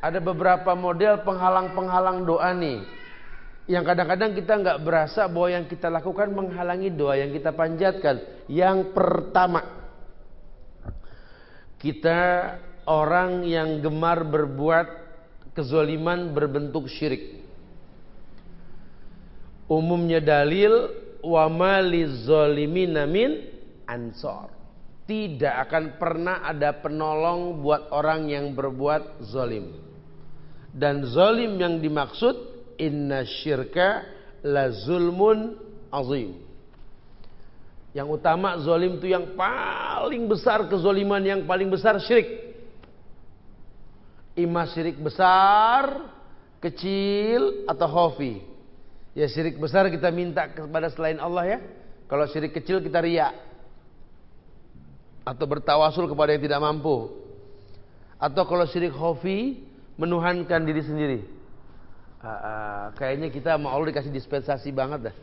ada beberapa model penghalang-penghalang doa nih, yang kadang-kadang kita nggak berasa bahwa yang kita lakukan menghalangi doa yang kita panjatkan. Yang pertama, kita orang yang gemar berbuat kezaliman berbentuk syirik. Umumnya dalil wa ma lizolimina min ansor. Tidak akan pernah ada penolong buat orang yang berbuat zalim. Dan zalim yang dimaksud inna syirka la zulmun azim. Yang utama zalim itu yang paling besar, kezaliman yang paling besar syirik. Ima syirik besar, kecil atau khafi. Ya syirik besar kita minta kepada selain Allah ya. Kalau syirik kecil kita riya atau bertawasul kepada yang tidak mampu. Atau kalau syirik khafi menuhankan diri sendiri. Kayaknya kita sama Allah dikasih dispensasi banget dah.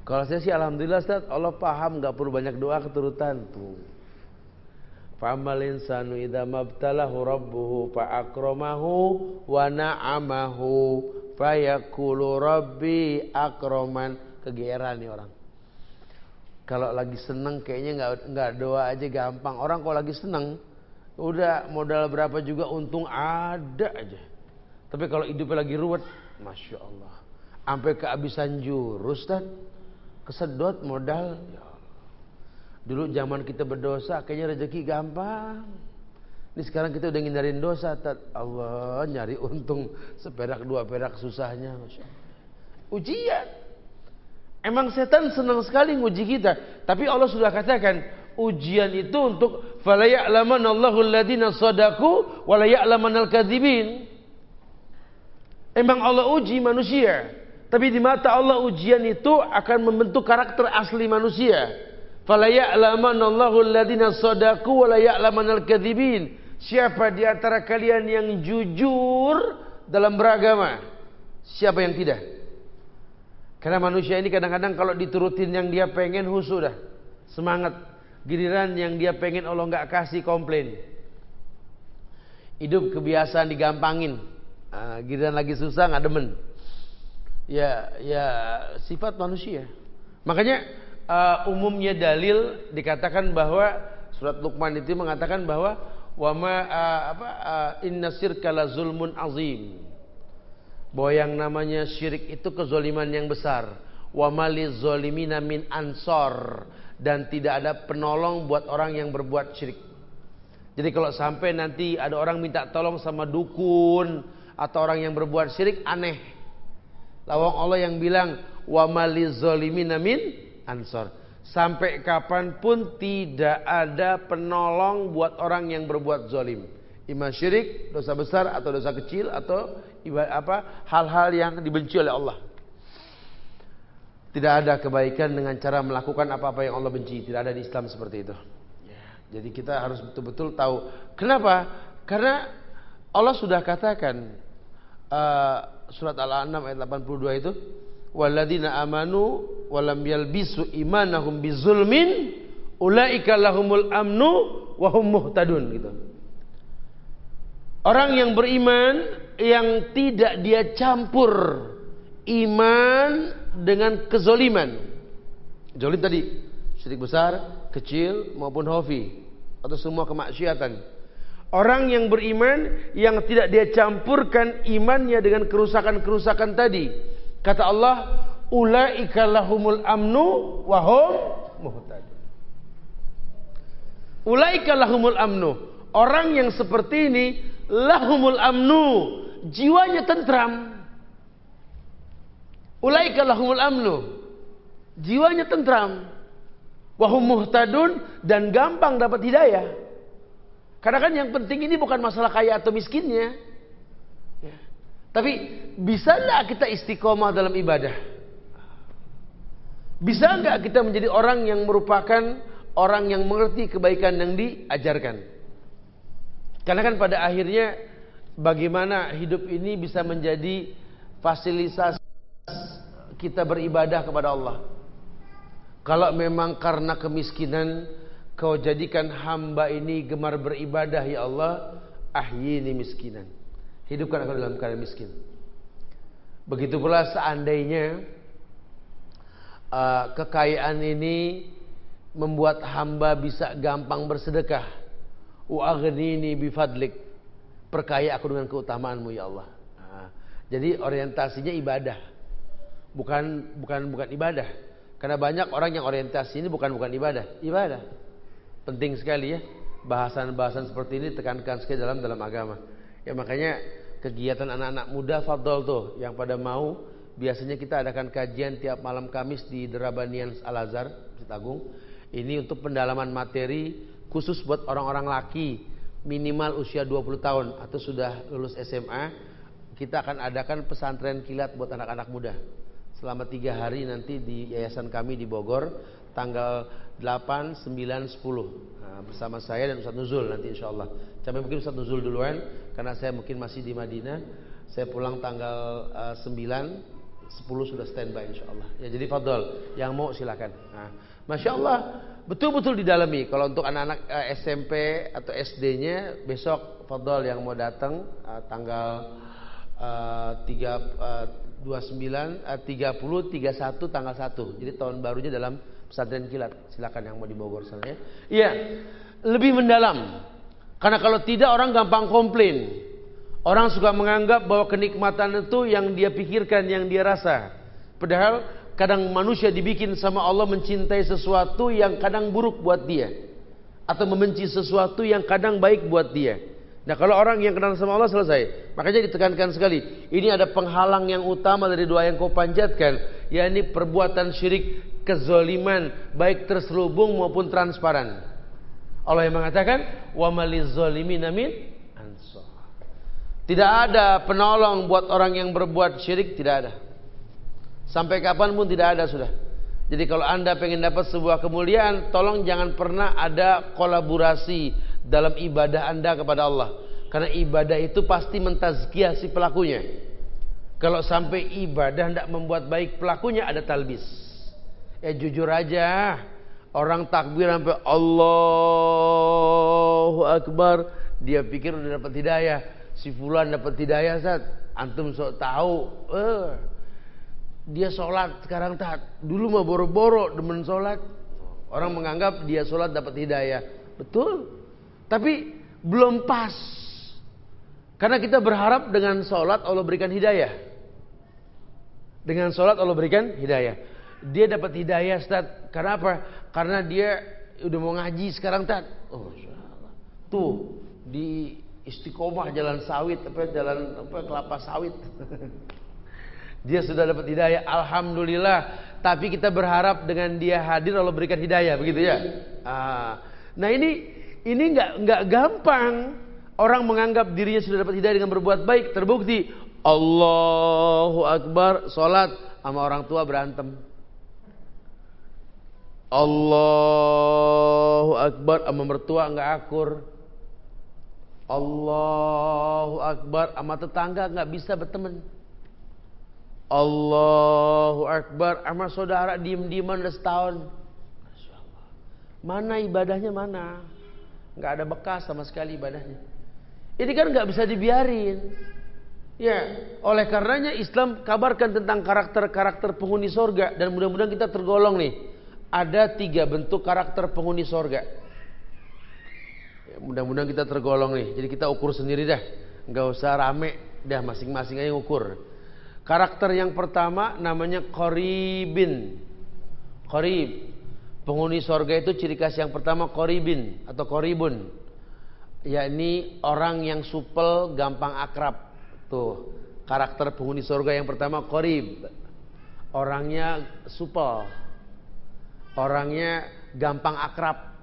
Kalau saya sih alhamdulillah Ustaz, Allah paham, gak perlu banyak doa keturutan tuh. Fa'amal insanu idza mabtalahu rabbuhu fa'akramahu wa na'amahu fayaqulu rabbi akraman. Kegeeran nih orang. Kalau lagi seneng kayaknya nggak doa aja gampang. Orang kalau lagi seneng udah modal berapa juga untung ada aja. Tapi kalau hidupnya lagi ruwet, masya Allah, sampai kehabisan jurus dan kesedot modal. Ya Allah. Dulu zaman kita berdosa kayaknya rezeki gampang. Ini sekarang kita udah ngindarin dosa. Allah, nyari untung seperak dua perak susahnya, masya Allah. Ujian. Emang setan senang sekali nguji kita. Tapi Allah sudah katakan ujian itu untuk fala ya'lamanallahu alladziina shadaqu wa la ya'lamanal kadzibin. Emang Allah uji manusia, tapi di mata Allah ujian itu akan membentuk karakter asli manusia. Fala ya'lamanallahu alladziina shadaqu wa la ya'lamanal kadzibin. Siapa di antara kalian yang jujur dalam beragama? Siapa yang tidak? Karena manusia ini kadang-kadang kalau diturutin yang dia pengen husu dah, semangat. Giliran yang dia pengen Allah nggak kasih komplain. Hidup kebiasaan digampangin. Giliran lagi susah nggak demen. Ya sifat manusia. Makanya umumnya dalil dikatakan bahwa surat Luqman itu mengatakan bahwa wama inna syirka la zulmun azim. Bahwa yang namanya syirik itu kezoliman yang besar. Wa maliz zolimina min ansor. Dan tidak ada penolong buat orang yang berbuat syirik. Jadi kalau sampai nanti ada orang minta tolong sama dukun atau orang yang berbuat syirik, aneh. Lawang Allah yang bilang wa maliz zolimina min ansor. Sampai kapanpun tidak ada penolong buat orang yang berbuat zolim. Ima syirik, dosa besar atau dosa kecil atau hal-hal yang dibenci oleh Allah. Tidak ada kebaikan dengan cara melakukan apa-apa yang Allah benci. Tidak ada di Islam seperti itu. Jadi kita harus betul-betul tahu. Kenapa? Karena Allah sudah katakan surat Al-An'am ayat 82 itu, walladzina amanu walam yalbisu imanahum bizulmin ulaika lahumul amnu wa hum muhtadun gitu. Orang yang beriman yang tidak dia campur iman dengan kezoliman. Zolim tadi syirik besar, kecil maupun khafi atau semua kemaksiatan. Orang yang beriman yang tidak dia campurkan imannya dengan kerusakan-kerusakan tadi. Kata Allah, ulaika lahumul amnu wa hum muhtadun. Ulaika lahumul amnu. Orang yang seperti ini lahumul amnu, jiwanya tentram. Ulaika lahumul amnu, jiwanya tentram. Wahum muhtadun, dan gampang dapat hidayah. Karena kan yang penting ini bukan masalah kaya atau miskinnya ya. Tapi bisa enggak kita istiqomah dalam ibadah? Bisa enggak kita menjadi orang yang merupakan orang yang mengerti kebaikan yang diajarkan? Karena kan pada akhirnya bagaimana hidup ini bisa menjadi fasilitas kita beribadah kepada Allah. Kalau memang karena kemiskinan Kau jadikan hamba ini gemar beribadah ya Allah, ahyini miskinan. hidupkan aku dalam keadaan miskin. Begitu pula seandainya kekayaan ini membuat hamba bisa gampang bersedekah. Wa'aghnini bifadlik, perkaya aku dengan keutamaanmu ya Allah. Jadi orientasinya ibadah, bukan ibadah. Karena banyak orang yang orientasi ini bukan ibadah. Ibadah penting sekali ya. Bahasan-bahasan seperti ini tekankan sekali dalam agama. Ya makanya kegiatan anak-anak muda fadol tuh yang pada mau, biasanya kita adakan kajian tiap malam Kamis di Derabanian Al-Azhar Masjid Agung. Ini untuk pendalaman materi khusus buat orang-orang laki minimal usia 20 tahun atau sudah lulus SMA. Kita akan adakan pesantren kilat buat anak-anak muda selama 3 hari nanti di yayasan kami di Bogor, tanggal 8, 9, 10 bersama saya dan Ustaz Nuzul nanti insyaallah. Tapi mungkin Ustaz Nuzul duluan karena saya mungkin masih di Madinah. Saya pulang tanggal 9, 10 sudah standby insyaallah. Ya jadi fadol, yang mau silakan. Masya Allah betul-betul didalami. Kalau untuk anak-anak SMP atau SD-nya besok fadol yang mau datang tanggal 30, 31 tanggal 1. Jadi tahun barunya dalam pesantren kilat. Silakan yang mau di Bogor sana ya. Iya, lebih mendalam. Karena kalau tidak orang gampang komplain. Orang suka menganggap bahwa kenikmatan itu yang dia pikirkan, yang dia rasa. Padahal kadang manusia dibikin sama Allah mencintai sesuatu yang kadang buruk buat dia, atau membenci sesuatu yang kadang baik buat dia. Nah kalau orang yang kenal sama Allah selesai. Makanya ditekankan sekali, ini ada penghalang yang utama dari doa yang kau panjatkan, yakni perbuatan syirik, kezaliman, baik terselubung maupun transparan. Allah yang mengatakan, wa maliz zalimina min ansar. Tidak ada penolong buat orang yang berbuat syirik, tidak ada. Sampai kapanpun tidak ada sudah. Jadi kalau anda pengen dapat sebuah kemuliaan, tolong jangan pernah ada kolaborasi dalam ibadah anda kepada Allah. Karena ibadah itu pasti mentazkiyah si pelakunya. Kalau sampai ibadah tidak membuat baik pelakunya, ada talbis. Ya jujur aja, orang takbir sampai Allahu Akbar, dia pikir udah dapat hidayah. Si fulan dapat hidayah, Ustaz. Antum sok tahu. Dia sholat sekarang tak. Dulu mah boro-boro demen sholat. Orang menganggap dia sholat dapat hidayah. Betul. Tapi belum pas. Karena kita berharap dengan sholat Allah berikan hidayah. Dengan sholat Allah berikan hidayah. Dia dapat hidayah Ustaz. Karena apa? Karena dia udah mau ngaji sekarang Ustaz. Oh, insyaallah. Tuh di Istiqomah jalan sawit jalan kelapa sawit. Dia sudah dapat hidayah, alhamdulillah. Tapi kita berharap dengan dia hadir Allah berikan hidayah, begitu ya. Nah ini nggak gampang. Orang menganggap dirinya sudah dapat hidayah dengan berbuat baik. Terbukti Allahu Akbar, sholat sama orang tua berantem. Allahu Akbar sama mertua nggak akur. Allahu Akbar sama tetangga nggak bisa berteman. Allahu Akbar sama saudara diem-dieman udah setahun. Masya Allah. Mana ibadahnya mana? Nggak ada bekas sama sekali ibadahnya. Ini kan nggak bisa dibiarin. Ya, oleh karenanya Islam kabarkan tentang karakter-karakter penghuni sorga. Dan mudah-mudahan kita tergolong nih. Ada 3 bentuk karakter penghuni sorga. Ya, mudah-mudahan kita tergolong nih. Jadi kita ukur sendiri dah. Nggak usah rame. Dah masing-masing aja ukur. Karakter yang pertama namanya qoribin. Qorib. Penghuni sorga itu ciri khas yang pertama qoribin atau qoribun. Yakni orang yang supel, gampang akrab. Tuh, karakter penghuni sorga yang pertama qorib. Orangnya supel. Orangnya gampang akrab.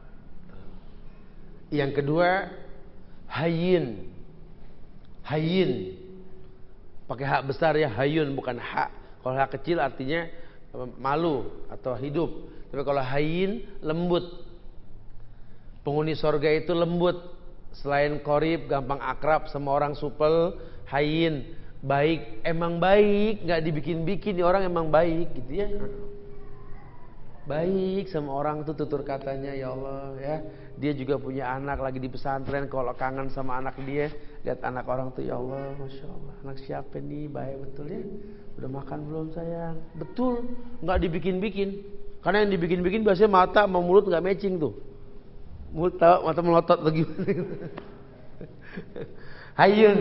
Yang kedua hayyin. Hayyin. Pakai hak besar ya, hayyun bukan hak. Kalau hak kecil artinya malu atau hidup. Tapi kalau hayyin lembut. Penghuni sorga itu lembut. Selain qorib, gampang akrab sama orang supel, hayyin, baik. Emang baik, nggak dibikin-bikin. Orang emang baik gitu ya. Baik sama orang tuh tutur katanya, ya Allah ya. Dia juga punya anak lagi di pesantren, kalau kangen sama anak dia, lihat anak orang tuh, ya Allah, Masya Allah, anak siapa nih, baik betul ya. Udah makan belum sayang? Betul, nggak dibikin-bikin. Karena yang dibikin-bikin biasanya mata sama mulut nggak matching tuh. Mulut mata melotot lagi. Hayun.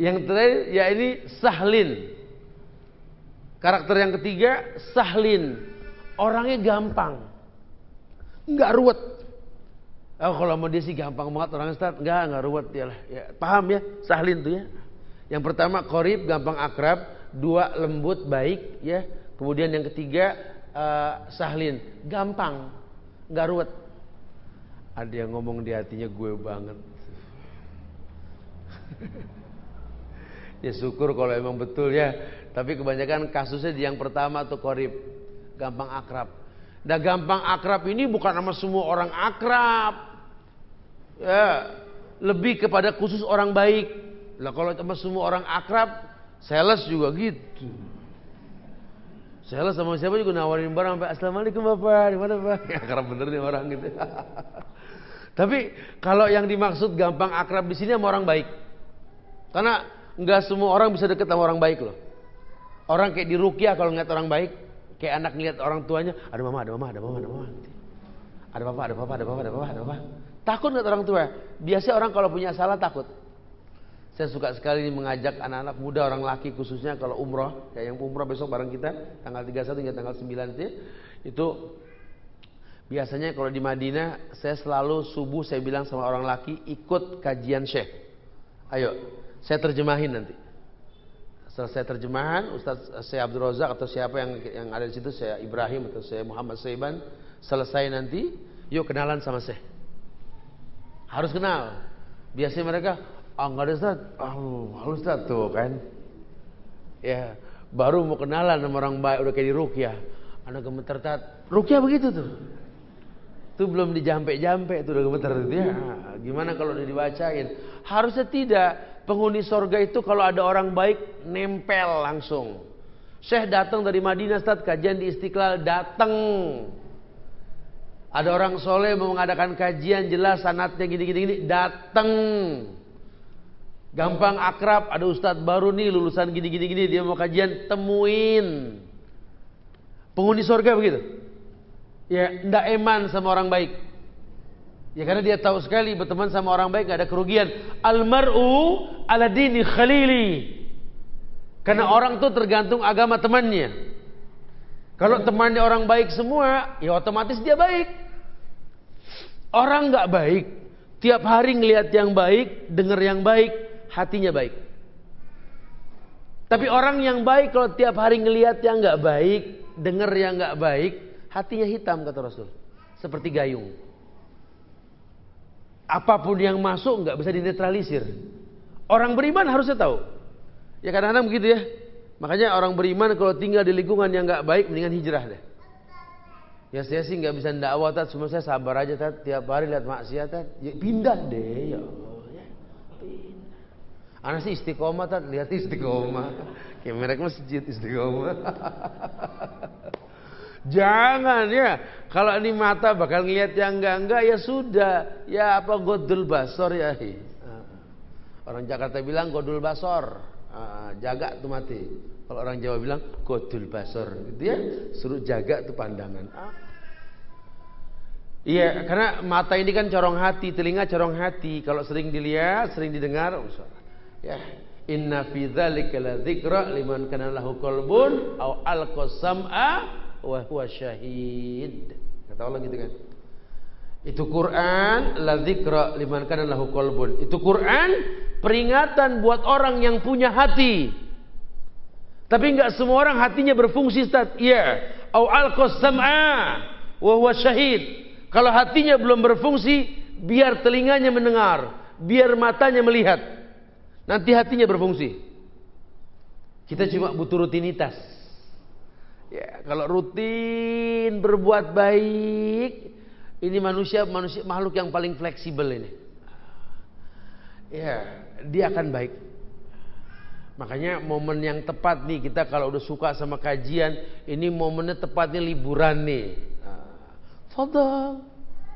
Yang terakhir ya ini Sahlin. Karakter yang ketiga Sahlin. Orangnya gampang, nggak ruwet. Oh, kalau mau dia sih gampang banget orangnya Ustaz, nggak ruwet dia lah. Ya, paham ya, Sahlin tuh ya. Yang pertama Qorib, gampang akrab. Dua, lembut, baik ya. Kemudian yang ketiga Sahlin, gampang, nggak ruwet. Ada yang ngomong di hatinya, gue banget. Ya syukur kalau emang betul ya. Tapi kebanyakan kasusnya di yang pertama tuh Qorib, gampang akrab. Nah, gampang akrab ini bukan sama semua orang akrab. Ya, lebih kepada khusus orang baik. Lah kalau sama semua orang akrab, sales juga gitu. Sales sama siapa juga nawarin barang sampai Assalamualaikum Bapak, di mana Pak? Ya, akrab bener nih orang gitu. Tapi kalau yang dimaksud gampang akrab di sini sama orang baik. Karena enggak semua orang bisa deket sama orang baik loh. Orang kayak di ruqyah kalau ngeliat orang baik, kayak anak ngeliat orang tuanya, ada mama. Ada papa. Takut ngeliat orang tua. Biasanya orang kalau punya salah takut. Saya suka sekali mengajak anak-anak muda, orang laki khususnya kalau umroh, kayak yang umroh besok bareng kita, tanggal 31 hingga tanggal 9 itu biasanya kalau di Madinah, saya selalu subuh saya bilang sama orang laki, ikut kajian Syekh. Ayo, saya terjemahin nanti. Selesai terjemahan, Ustaz saya Abdul Razak atau siapa yang ada di situ, saya Ibrahim atau saya Muhammad Saiban, selesai nanti, yuk kenalan sama Syekh. Harus kenal. Biasanya mereka, enggak ada Ustaz. Halo Ustaz tuh kan. Ya, baru mau kenalan sama orang baik udah kayak di ruqyah. Anak gemeter tat. Ruqyah begitu tuh. Itu belum dijampe-jampe itu udah gemeter itu ya. Gimana kalau udah dibacain? Harusnya tidak. Penghuni sorga itu kalau ada orang baik nempel langsung. Syekh datang dari Madinah Ustaz, kajian di Istiqlal, datang. Ada orang soleh mau mengadakan kajian jelas sanadnya gini-gini, datang. Gampang akrab, ada ustadz baru nih lulusan gini-gini dia mau kajian, temuin. Penghuni surga begitu. Ya, ndak eman sama orang baik. Ya karena dia tahu sekali berteman sama orang baik gak ada kerugian. Almar'u ala dini khalili. Karena orang tuh tergantung agama temannya. Kalau temannya orang baik semua, ya otomatis dia baik. Orang gak baik, tiap hari ngelihat yang baik, dengar yang baik, hatinya baik. Tapi orang yang baik kalau tiap hari ngelihat yang gak baik, dengar yang gak baik, hatinya hitam kata Rasul. Seperti gayung. Apapun yang masuk nggak bisa dinetralisir. Orang beriman harusnya tahu. Ya kadang-kadang begitu ya. Makanya orang beriman kalau tinggal di lingkungan yang nggak baik, mendingan hijrah deh. Ya saya sih nggak bisa dakwah tat, cuma saya sabar aja tat. Tiap hari lihat maksiat tat, ya pindah deh ya Allah. Ya, pindah. Anak sih istiqomah tat, lihat istiqomah. Kayak merek masjid istiqomah. Jangan ya. Kalau ini mata bakal ngeliat yang enggak ya sudah. Ya apa godul basor ya. Orang Jakarta bilang godul basor. Jaga tuh mati. Kalau orang Jawa bilang godul basor gitu ya. Suruh jaga tuh pandangan. Iya, karena mata ini kan corong hati, telinga corong hati. Kalau sering dilihat, sering didengar, ya. Inna fi dzalika ladzikra liman kana lahu qalbun aw alqasam'a wa huwa syahid. Kata Allah gitu kan. Itu Quran la dzikra liman kana lahu qalbun. Itu Quran peringatan buat orang yang punya hati. Tapi enggak semua orang hatinya berfungsi Ustaz. Iya, au alqasam'a wa huwa syahid. Kalau hatinya belum berfungsi, biar telinganya mendengar, biar matanya melihat. Nanti hatinya berfungsi. Kita cuma butuh rutinitas. Ya, kalau rutin berbuat baik, ini manusia makhluk yang paling fleksibel ini. Ya, dia akan baik. Makanya momen yang tepat nih, kita kalau udah suka sama kajian, ini momennya tepatnya liburan nih. Fadhal,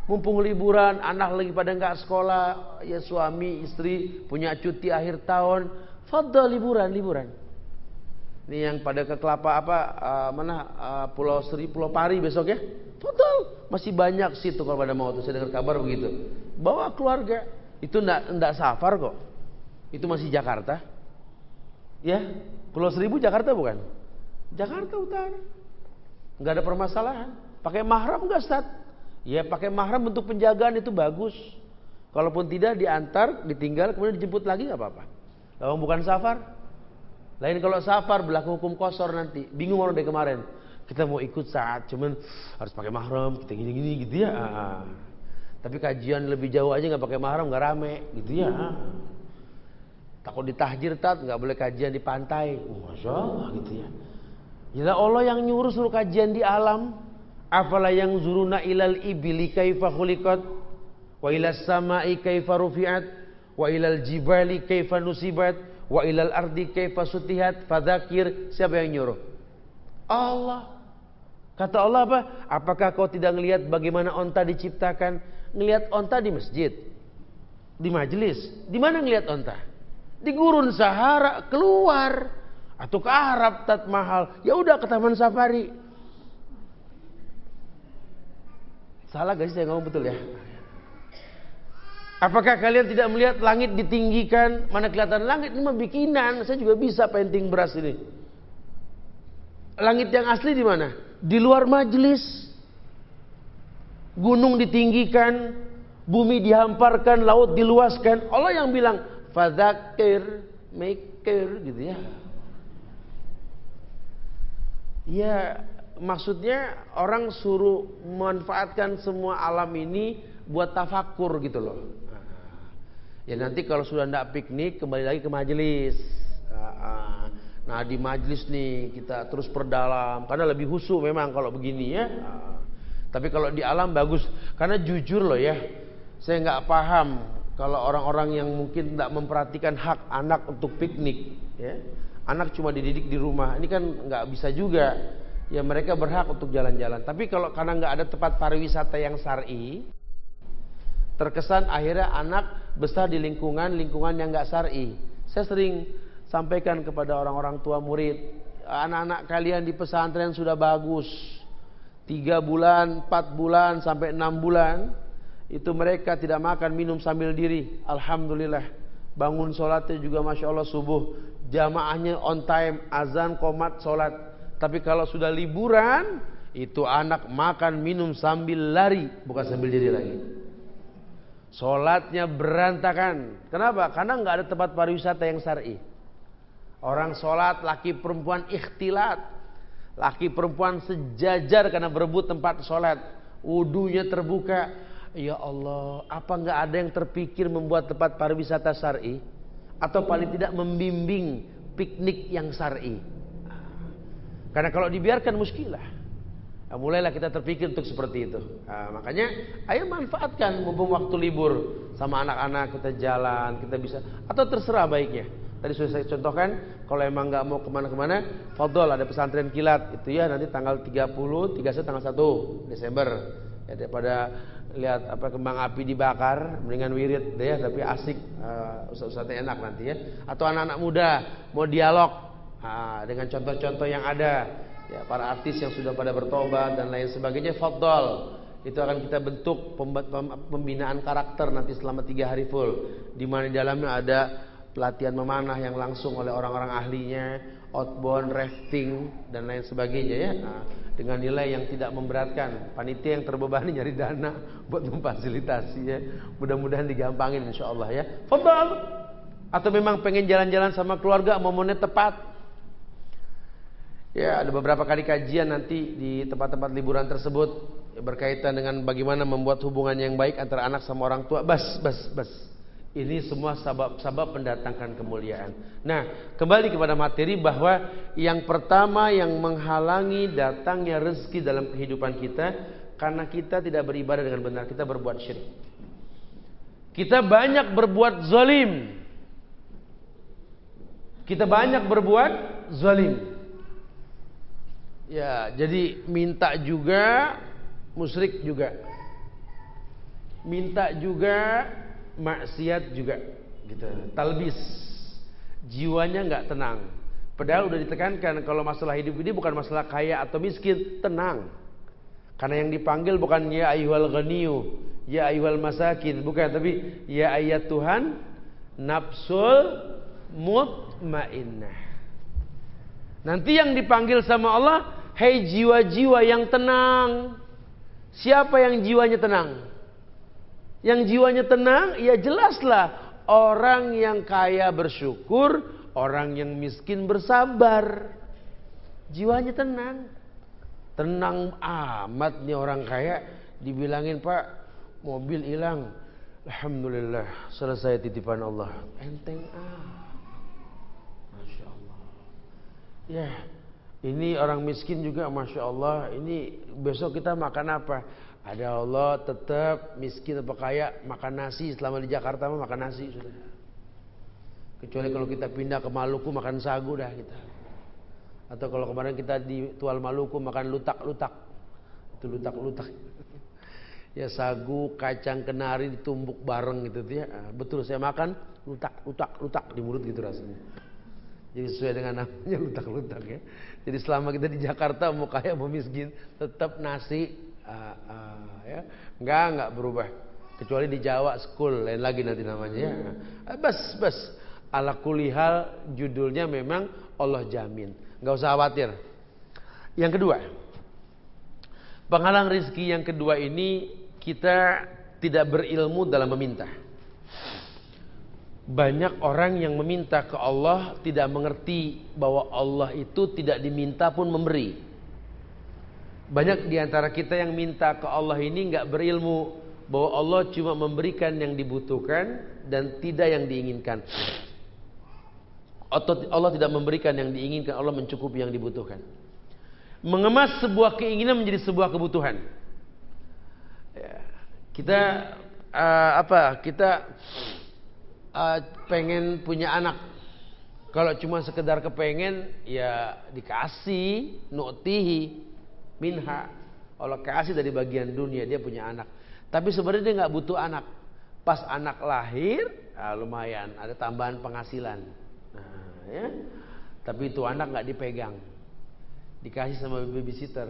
mumpung liburan, anak lagi pada nggak sekolah, ya suami istri punya cuti akhir tahun, fadhal liburan. Ini yang pada ke Kelapa Pulau Seri, Pulau Pari besok ya, fadhal, masih banyak situ kalau pada mau tuh, saya dengar kabar begitu. Bawa keluarga, itu ndak safar kok, itu masih Jakarta. Ya, Pulau Seribu Jakarta bukan? Jakarta Utara. Enggak ada permasalahan. Pakai mahram enggak, Ustaz? Ya, pakai mahram untuk penjagaan itu bagus. Kalaupun tidak, diantar, ditinggal, kemudian dijemput lagi enggak apa-apa. Lalu bukan safar. Lain kalau safar berlaku hukum qasar nanti. Bingung orang dari kemarin. Kita mau ikut saat, cuman harus pakai mahram, kita gini-gini gitu ya. Tapi kajian lebih jauh aja enggak pakai mahram, enggak rame gitu ya. Takut ditahjir, nggak boleh kajian di pantai. Masya Allah gitu ya. Ya Allah yang nyuruh suruh kajian di alam. Afala yang zuruna ilal ibili kaifa khuliqat, wa ilas samai kaifa rufi'at, wa ilal jibali kaifa nusibat, wa ilal ardi kaifa sutihat. Fadzakir, siapa yang nyuruh? Allah. Kata Allah apa? Apakah kau tidak ngelihat bagaimana onta diciptakan? Ngelihat onta di masjid, di majelis. Di mana ngelihat onta? Di gurun Sahara, keluar atau ke Arab Taj Mahal, ya udah ke taman safari. Salah gak sih saya ngomong betul ya? Apakah kalian tidak melihat langit ditinggikan? Mana kelihatan langit ini mah bikinan. Saya juga bisa painting beras ini. Langit yang asli di mana? Di luar majelis. Gunung ditinggikan, bumi dihamparkan, laut diluaskan. Allah yang bilang fadzakir, mikir gitu ya. Ya, maksudnya orang suruh memanfaatkan semua alam ini buat tafakur gitu loh. Ya nanti kalau sudah ndak piknik, kembali lagi ke majelis. Nah di majelis nih kita terus perdalam, karena lebih khusyuk memang kalau begini ya. Tapi kalau di alam bagus, karena jujur loh ya, saya nggak paham kalau orang-orang yang mungkin tidak memperhatikan hak anak untuk piknik, ya. Anak cuma dididik di rumah, ini kan nggak bisa juga. Ya mereka berhak untuk jalan-jalan. Tapi kalau karena nggak ada tempat pariwisata yang syar'i, terkesan akhirnya anak besar di lingkungan yang nggak syar'i. Saya sering sampaikan kepada orang-orang tua murid, anak-anak kalian di pesantren sudah bagus, 3 bulan, 4 bulan sampai 6 bulan. Itu mereka tidak makan minum sambil diri. Alhamdulillah. Bangun sholatnya juga Masya Allah subuh, jamaahnya on time, azan, qomat, sholat. Tapi kalau sudah liburan, itu anak makan minum sambil lari, bukan sambil diri lagi. Sholatnya berantakan. Kenapa? Karena nggak ada tempat pariwisata yang syar'i. Orang sholat laki perempuan ikhtilat, laki perempuan sejajar karena berebut tempat sholat. Wudunya terbuka. Ya Allah, apa nggak ada yang terpikir membuat tempat pariwisata syar'i, atau paling tidak membimbing piknik yang syar'i? Karena kalau dibiarkan muskilah. Nah, mulailah kita terpikir untuk seperti itu. Nah, makanya ayo manfaatkan mumpung waktu libur sama anak-anak, kita jalan, kita bisa, atau terserah baiknya. Tadi sudah saya contohkan, kalau emang nggak mau kemana-kemana, fadhol ada pesantren kilat itu ya, nanti tanggal 30, tanggal 1 Desember. Ya, daripada lihat kembang api dibakar, mendingan wirid deh ya, tapi asik, ustaz-ustaznya enak nanti ya. Atau anak-anak muda mau dialog dengan contoh-contoh yang ada, ya, para artis yang sudah pada bertobat dan lain sebagainya, fadhol. Itu akan kita bentuk pembinaan karakter nanti selama 3 hari full, di mana di dalamnya ada pelatihan memanah yang langsung oleh orang-orang ahlinya, outbound, rafting dan lain sebagainya ya. Dengan nilai yang tidak memberatkan. Panitia yang terbebani nyari dana buat memfasilitasi ya. Mudah-mudahan digampangin insyaallah ya. Fadhal. Atau memang pengen jalan-jalan sama keluarga, momennya tepat. Ya, ada beberapa kali kajian nanti di tempat-tempat liburan tersebut ya, berkaitan dengan bagaimana membuat hubungan yang baik antara anak sama orang tua. Bas. Ini semua sabab mendatangkan kemuliaan. Nah, kembali kepada materi bahwa yang pertama yang menghalangi datangnya rezeki dalam kehidupan kita, karena kita tidak beribadah dengan benar, kita berbuat syirik. Kita banyak berbuat zalim. Kita banyak berbuat zalim. Ya, jadi minta juga, musyrik juga. Minta juga, maksiat juga, gitu. Talbis. Jiwanya enggak tenang. Padahal udah ditekankan kalau masalah hidup ini bukan masalah kaya atau miskin, tenang. Karena yang dipanggil bukan ya ayyuhal ghaniyu, ya ayyuhal masakin, bukan, tapi ya ayat Tuhan nafsul mutmainnah. Nanti yang dipanggil sama Allah, hei jiwa-jiwa yang tenang. Siapa yang jiwanya tenang? Yang jiwanya tenang, ya jelaslah orang yang kaya bersyukur, orang yang miskin bersabar. Jiwanya tenang. Tenang amat nih orang kaya, dibilangin Pak mobil hilang, alhamdulillah selesai titipan Allah. Enteng Masya Allah. Ya, ini orang miskin juga Masya Allah. Ini besok kita makan apa? Ada Allah, tetap miskin atau kaya makan nasi. Selama di Jakarta mah makan nasi sudah. Kecuali kalau kita pindah ke Maluku makan sagu dah kita. Atau kalau kemarin kita di Tual Maluku makan lutak-lutak. Itu lutak-lutak. Ya sagu, kacang kenari ditumbuk bareng gitu ya. Betul saya makan lutak-lutak di mulut gitu rasanya. Jadi sesuai dengan namanya lutak-lutak ya. Jadi selama kita di Jakarta mau kaya mau miskin tetap nasi ya. Enggak berubah. Kecuali di Jawa school lain lagi nanti namanya ya. Bas. Ala kulli hal judulnya memang Allah jamin. Enggak usah khawatir. Yang kedua, penghalang rizki yang kedua ini kita tidak berilmu dalam meminta. Banyak orang yang meminta ke Allah tidak mengerti bahwa Allah itu tidak diminta pun memberi. Banyak di antara kita yang minta ke Allah ini enggak berilmu bahwa Allah cuma memberikan yang dibutuhkan dan tidak yang diinginkan. Atau Allah tidak memberikan yang diinginkan, Allah mencukupi yang dibutuhkan. Mengemas sebuah keinginan menjadi sebuah kebutuhan. Ya, kita pengen punya anak. Kalau cuma sekedar kepengen, ya dikasih, nu'tihi minha. Allah kasih dari bagian dunia, dia punya anak. Tapi sebenarnya dia nggak butuh anak. Pas anak lahir, lumayan ada tambahan penghasilan. Ya. Tapi itu anak nggak dipegang, dikasih sama babysitter.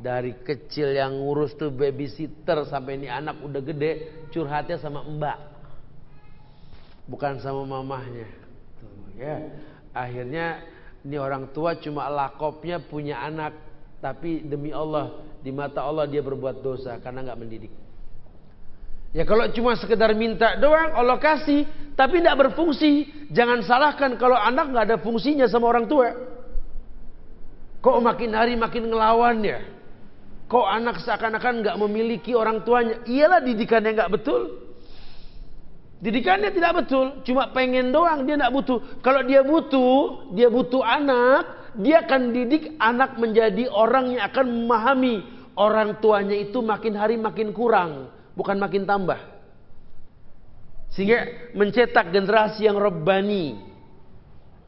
Dari kecil yang ngurus tuh babysitter sampai ini anak udah gede, curhatnya sama mbak, bukan sama mamahnya. Ya, akhirnya ini orang tua cuma lakopnya punya anak, tapi demi Allah di mata Allah dia berbuat dosa karena nggak mendidik. Ya kalau cuma sekedar minta doang Allah kasih, tapi tidak berfungsi. Jangan salahkan kalau anak nggak ada fungsinya sama orang tua. Kok makin hari makin ngelawan ya? Kok anak seakan-akan nggak memiliki orang tuanya? Iyalah didikannya nggak betul. Didikannya tidak betul, cuma pengen doang, dia nggak butuh. Kalau dia butuh anak, dia akan didik anak menjadi orang yang akan memahami orang tuanya itu makin hari makin kurang. Bukan makin tambah. Sehingga mencetak generasi yang rabbani.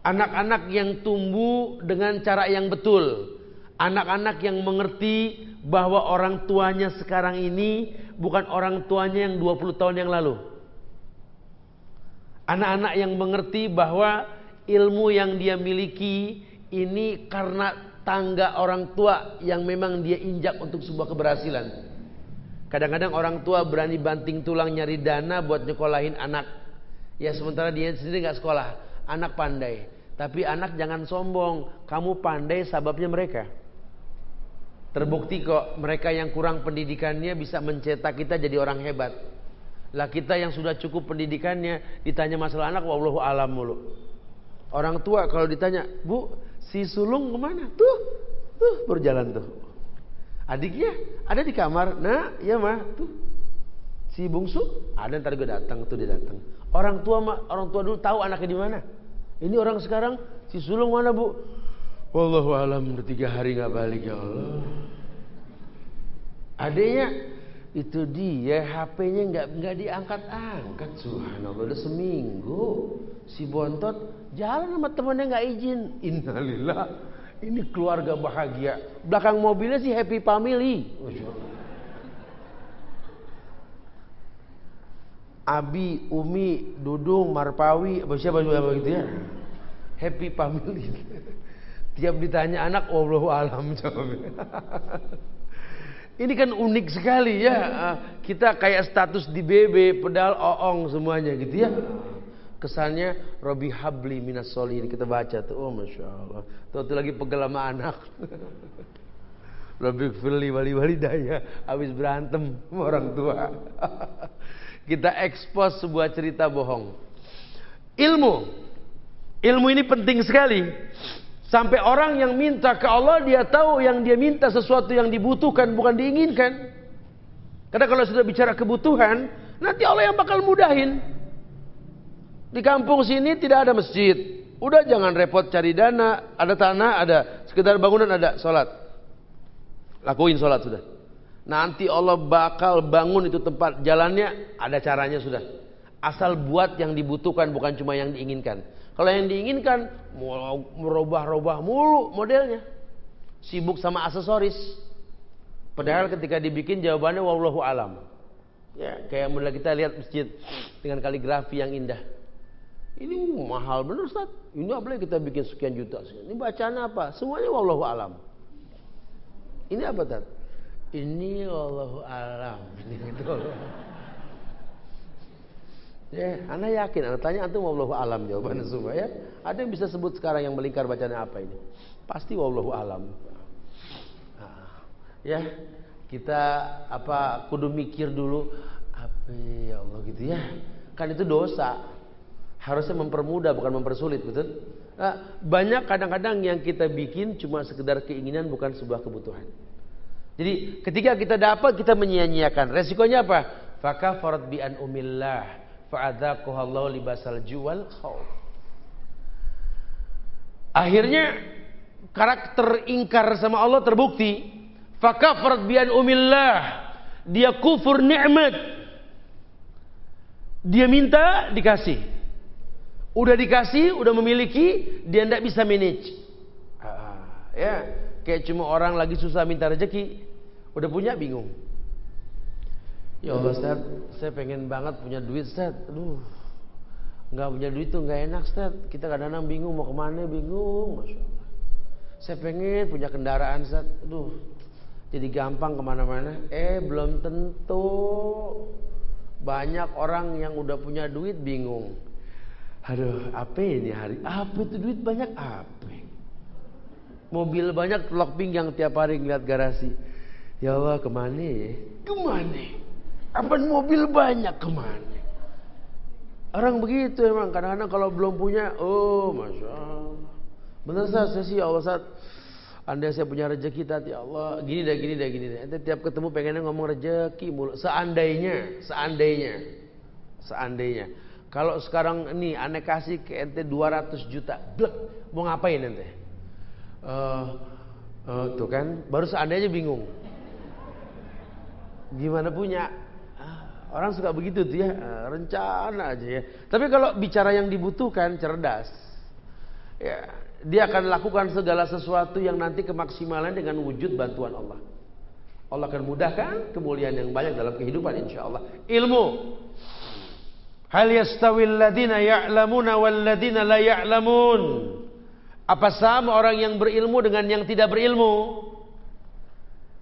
Anak-anak yang tumbuh dengan cara yang betul. Anak-anak yang mengerti bahwa orang tuanya sekarang ini bukan orang tuanya yang 20 tahun yang lalu. Anak-anak yang mengerti bahwa ilmu yang dia miliki ini karena tangga orang tua yang memang dia injak untuk sebuah keberhasilan. Kadang-kadang orang tua berani banting tulang nyari dana buat nyekolahin anak. Ya sementara dia sendiri gak sekolah. Anak pandai. Tapi anak jangan sombong. Kamu pandai sababnya mereka. Terbukti kok mereka yang kurang pendidikannya bisa mencetak kita jadi orang hebat. Lah kita yang sudah cukup pendidikannya ditanya masalah anak wallahu alam mulu. Orang tua kalau ditanya, "Bu, si sulung kemana?" Tuh berjalan tuh. Adiknya ada di kamar. Nah, iya mah tuh. Si bungsu ada, ntar gue datang tuh, dia datang. Orang tua dulu tahu anaknya di mana. Ini orang sekarang si sulung mana, Bu? Wallahu alam, udah 3 hari nggak balik ya Allah. Adiknya Itu dia, HP-nya nggak diangkat-angkat. Subhanallah, udah seminggu si bontot jalan sama temennya nggak izin. Innalillah, ini keluarga bahagia. Belakang mobilnya sih happy family. Abi, Umi, Dudung, Marpawi, siapa begitu ya? Happy family. Tiap ditanya anak, wallahu alam jawabnya. Ini kan unik sekali ya. Kita kayak status di BB, pedal oong semuanya gitu ya. Kesannya Robi habli minas solihin, kita baca tuh. Oh masya Allah. Tuh lagi pegel sama anak. Robi firli wali daya. Habis berantem sama orang tua. Kita expose sebuah cerita bohong. Ilmu ini penting sekali. Sampai orang yang minta ke Allah, dia tahu yang dia minta sesuatu yang dibutuhkan, bukan diinginkan. Karena kalau sudah bicara kebutuhan, nanti Allah yang bakal mudahin. Di kampung sini tidak ada masjid. Udah jangan repot cari dana. Ada tanah, ada. Sekedar bangunan ada. Sholat. Lakuin sholat sudah. Nanti Allah bakal bangun itu tempat. Jalannya ada caranya sudah. Asal buat yang dibutuhkan, bukan cuma yang diinginkan. Kalau yang diinginkan merubah-rubah mulu modelnya. Sibuk sama aksesoris. Padahal ketika dibikin jawabannya wallahu alam. Ya, kayak mulai kita lihat masjid dengan kaligrafi yang indah. Ini mahal bener Ustaz. Ini apalagi kita bikin sekian juta. Ini bacaan apa? Semuanya wallahu alam. Ini apa Ustaz? Ini wallahu alam. Ini gitu. Ya, ana yakin, ana tanya antum wallahu alam jawabannya semua ya. Ada yang bisa sebut sekarang yang melingkar bacanya apa ini? Pasti wallahu alam. Nah, ya, kita kudu mikir dulu apa ya Allah gitu ya. Kan itu dosa. Harusnya mempermudah bukan mempersulit, betul? Nah, banyak kadang-kadang yang kita bikin cuma sekedar keinginan bukan sebuah kebutuhan. Jadi ketika kita dapat kita menyia-nyiakan. Resikonya apa? Fakafarat bi an umillah. Fa'adzaquhallahu libasal juwal khauf. Akhirnya karakter ingkar sama Allah terbukti. Fakafarat bi an umillah. Dia kufur nikmat. Dia minta dikasih. Udah dikasih, udah memiliki, dia tidak bisa manage. Ya, kayak cuma orang lagi susah minta rezeki, udah punya bingung. Ya Allah Ustaz, saya pengen banget punya duit Ustaz. Aduh, gak punya duit tuh gak enak Ustaz. Kita kadang-kadang bingung mau kemana, bingung. Masya Allah. Saya pengen punya kendaraan Ustaz. Aduh, jadi gampang kemana-mana. Belum tentu. Banyak orang yang udah punya duit bingung. Aduh, apa ini hari? Apa itu duit banyak apa? Mobil banyak, telok pinggang tiap hari ngeliat garasi. Ya Allah, kemana ya? Kemana? Apa mobil banyak kemana? Orang begitu emang. Kadang-kadang kalau belum punya, oh masya Allah. Bener saya sih ya Allah Ustaz. Andai saya punya rezeki tadi ya Allah. Gini dah. Nanti tiap ketemu pengennya ngomong rezeki mulu. Seandainya. Kalau sekarang ini aneh kasih ke ente 200 juta. Blek, mau ngapain ente? Tuh kan, baru seandainya bingung. Gimana punya? Orang suka begitu tuh ya, rencana aja ya. Tapi kalau bicara yang dibutuhkan, cerdas. Ya, dia akan lakukan segala sesuatu yang nanti kemaksimalan dengan wujud bantuan Allah. Allah akan mudahkan kemuliaan yang banyak dalam kehidupan insyaallah. Ilmu. Hal yastawil ladina ya'lamuna wal ladina la ya'lamun. Apa sama orang yang berilmu dengan yang tidak berilmu?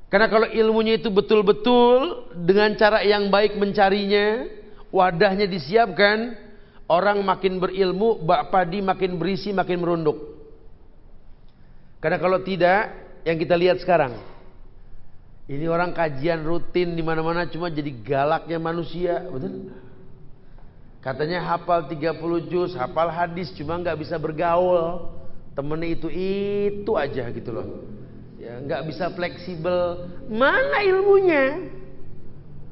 Karena kalau ilmunya itu betul-betul dengan cara yang baik mencarinya, wadahnya disiapkan, orang makin berilmu, bak padi makin berisi, makin merunduk. Karena kalau tidak, yang kita lihat sekarang, ini orang kajian rutin di mana-mana cuma jadi galaknya manusia, betul? Katanya hafal 30 juz, hafal hadis, cuma nggak bisa bergaul, temennya itu aja gitu loh. Ya, nggak bisa fleksibel. Mana ilmunya?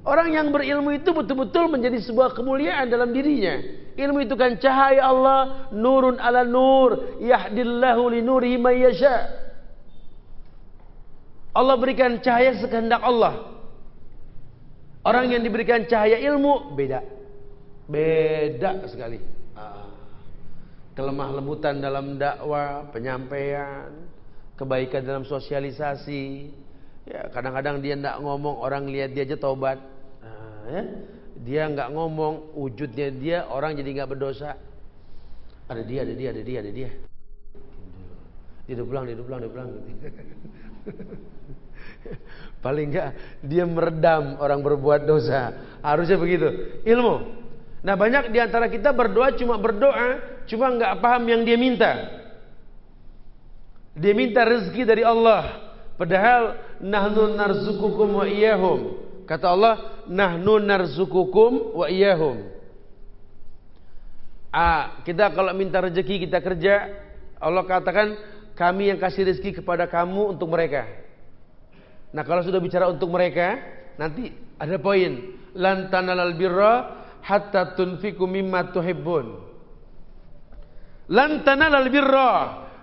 Orang yang berilmu itu betul-betul menjadi sebuah kemuliaan dalam dirinya. Ilmu itu kan cahaya Allah, nurun ala nur, yahdillahu li nurihi may yasha. Allah berikan cahaya sekehendak Allah. Orang yang diberikan cahaya ilmu beda. Beda sekali. Kelemah lembutan dalam dakwah, penyampaian, kebaikan dalam sosialisasi. Ya, kadang-kadang dia enggak ngomong, orang lihat dia aja taubat. Ya. Dia enggak ngomong, wujudnya dia orang jadi enggak berdosa. Ada dia. Dia udah pulang. Paling enggak dia meredam orang berbuat dosa. Harusnya begitu. Ilmu. Nah, banyak di antara kita berdoa cuma enggak paham yang dia minta. Dia minta rezeki dari Allah, padahal nahnu narzukukum wa iyyahum. Kata Allah, nahnu narzukukum wa iyyahum. Kita kalau minta rezeki kita kerja, Allah katakan kami yang kasih rezeki kepada kamu untuk mereka. Nah, kalau sudah bicara untuk mereka, nanti ada poin, lan tanalal birra hatta tunfiqu mimma tuhibbun. Lan tanalal birra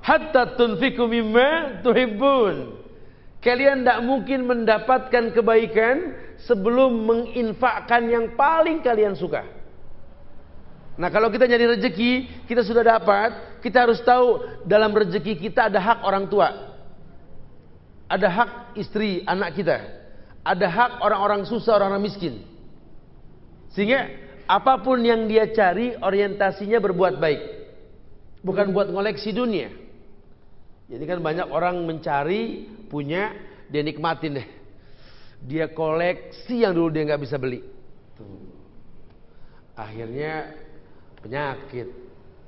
hatta tunfiqu mimma tuhibbun. Kalian tidak mungkin mendapatkan kebaikan sebelum menginfakkan yang paling kalian suka. Nah, kalau kita nyari rezeki, kita sudah dapat, kita harus tahu dalam rezeki kita ada hak orang tua, ada hak istri, anak kita, ada hak orang-orang susah, orang-orang miskin. Sehingga apapun yang dia cari, orientasinya berbuat baik, bukan buat ngoleksi dunia. Jadi kan banyak orang mencari, punya, dia nikmatin deh. Dia koleksi yang dulu dia nggak bisa beli. Akhirnya penyakit.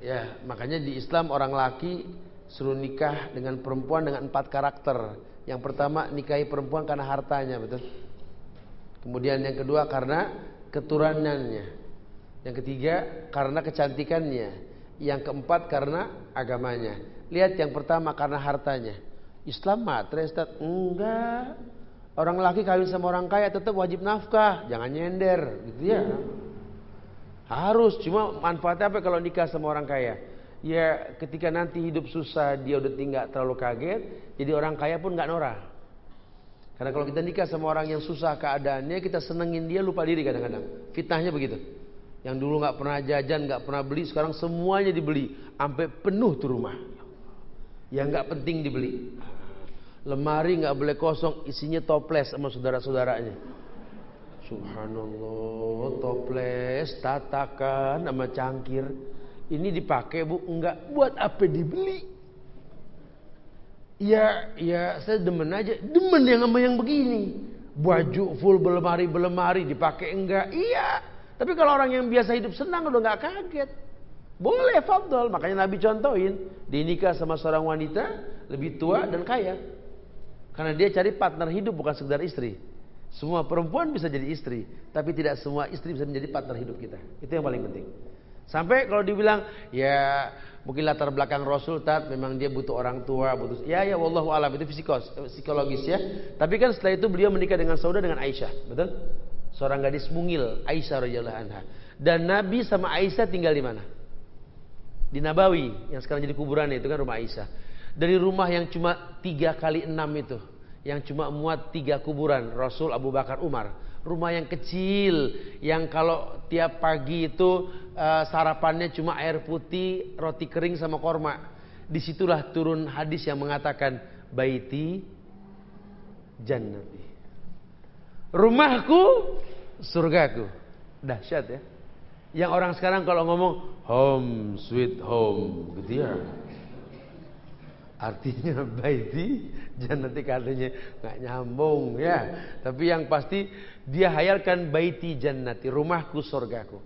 Ya, makanya di Islam orang laki suruh nikah dengan perempuan dengan 4 karakter. Yang pertama, nikahi perempuan karena hartanya, betul. Kemudian yang kedua karena keturunannya. Yang ketiga karena kecantikannya. Yang keempat karena agamanya. Lihat yang pertama karena hartanya. Islam matre, Ustaz? Enggak. Orang laki kawin sama orang kaya tetap wajib nafkah, jangan nyender, gitu ya. Harus, cuma manfaatnya apa kalau nikah sama orang kaya? Ya ketika nanti hidup susah dia udah tinggal terlalu kaget, jadi orang kaya pun nggak norak. Karena kalau kita nikah sama orang yang susah keadaannya, kita senengin dia lupa diri kadang-kadang. Fitnahnya begitu. Yang dulu nggak pernah jajan, nggak pernah beli, sekarang semuanya dibeli, sampai penuh tuh rumah. Yang nggak penting dibeli. Lemari nggak boleh kosong, isinya toples sama saudara-saudaranya. Subhanallah, toples, tatakan sama cangkir. Ini dipakai bu, enggak, buat apa dibeli? Ya saya demen aja, demen yang sama yang begini. Baju full belemari dipakai enggak? Iya. Tapi kalau orang yang biasa hidup senang udah nggak kaget. Boleh, fadl. Makanya Nabi contohin, dinikah sama seorang wanita lebih tua dan kaya. Karena dia cari partner hidup bukan sekedar istri. Semua perempuan bisa jadi istri, tapi tidak semua istri bisa menjadi partner hidup kita. Itu yang paling penting. Sampai kalau dibilang, ya mungkin latar belakang Rasul, memang dia butuh orang tua, butuh. Ya wallahu alam, itu psikologis ya. Tapi kan setelah itu beliau menikah dengan saudara dengan Aisyah, betul? Seorang gadis mungil, Aisyah radhiyallahu anha. Dan Nabi sama Aisyah tinggal di mana? Di Nabawi, yang sekarang jadi kuburan itu kan rumah Aisyah. Dari rumah yang cuma 3x6 itu, yang cuma muat 3 kuburan, Rasul, Abu Bakar, Umar. Rumah yang kecil, yang kalau tiap pagi itu sarapannya cuma air putih, roti kering sama korma. Disitulah turun hadis yang mengatakan, baiti jannati. Rumahku, surgaku. Dahsyat ya. Yang orang sekarang kalau ngomong home sweet home, gitu ya. Artinya baiti jannati, katanya nggak nyambung ya. Tapi yang pasti dia hayalkan baiti jannati, rumahku surgaku.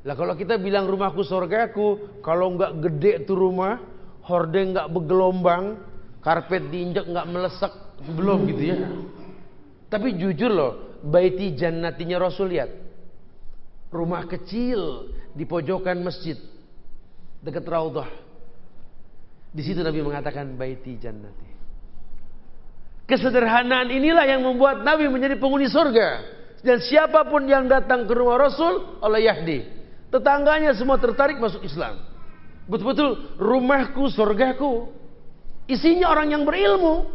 Lah kalau kita bilang rumahku surgaku, kalau nggak gede tuh rumah, hordeng nggak bergelombang, karpet diinjak nggak melesek, belum gitu ya. Tapi jujur loh, baiti jannatinya Rasul lihat. Rumah kecil di pojokan masjid dekat Raudhah. Di situ Nabi mengatakan baiti jannati. Kesederhanaan inilah yang membuat Nabi menjadi penghuni surga. Dan siapapun yang datang ke rumah Rasul, Allah yahdi. Tetangganya semua tertarik masuk Islam. Betul-betul rumahku surgaku. Isinya orang yang berilmu.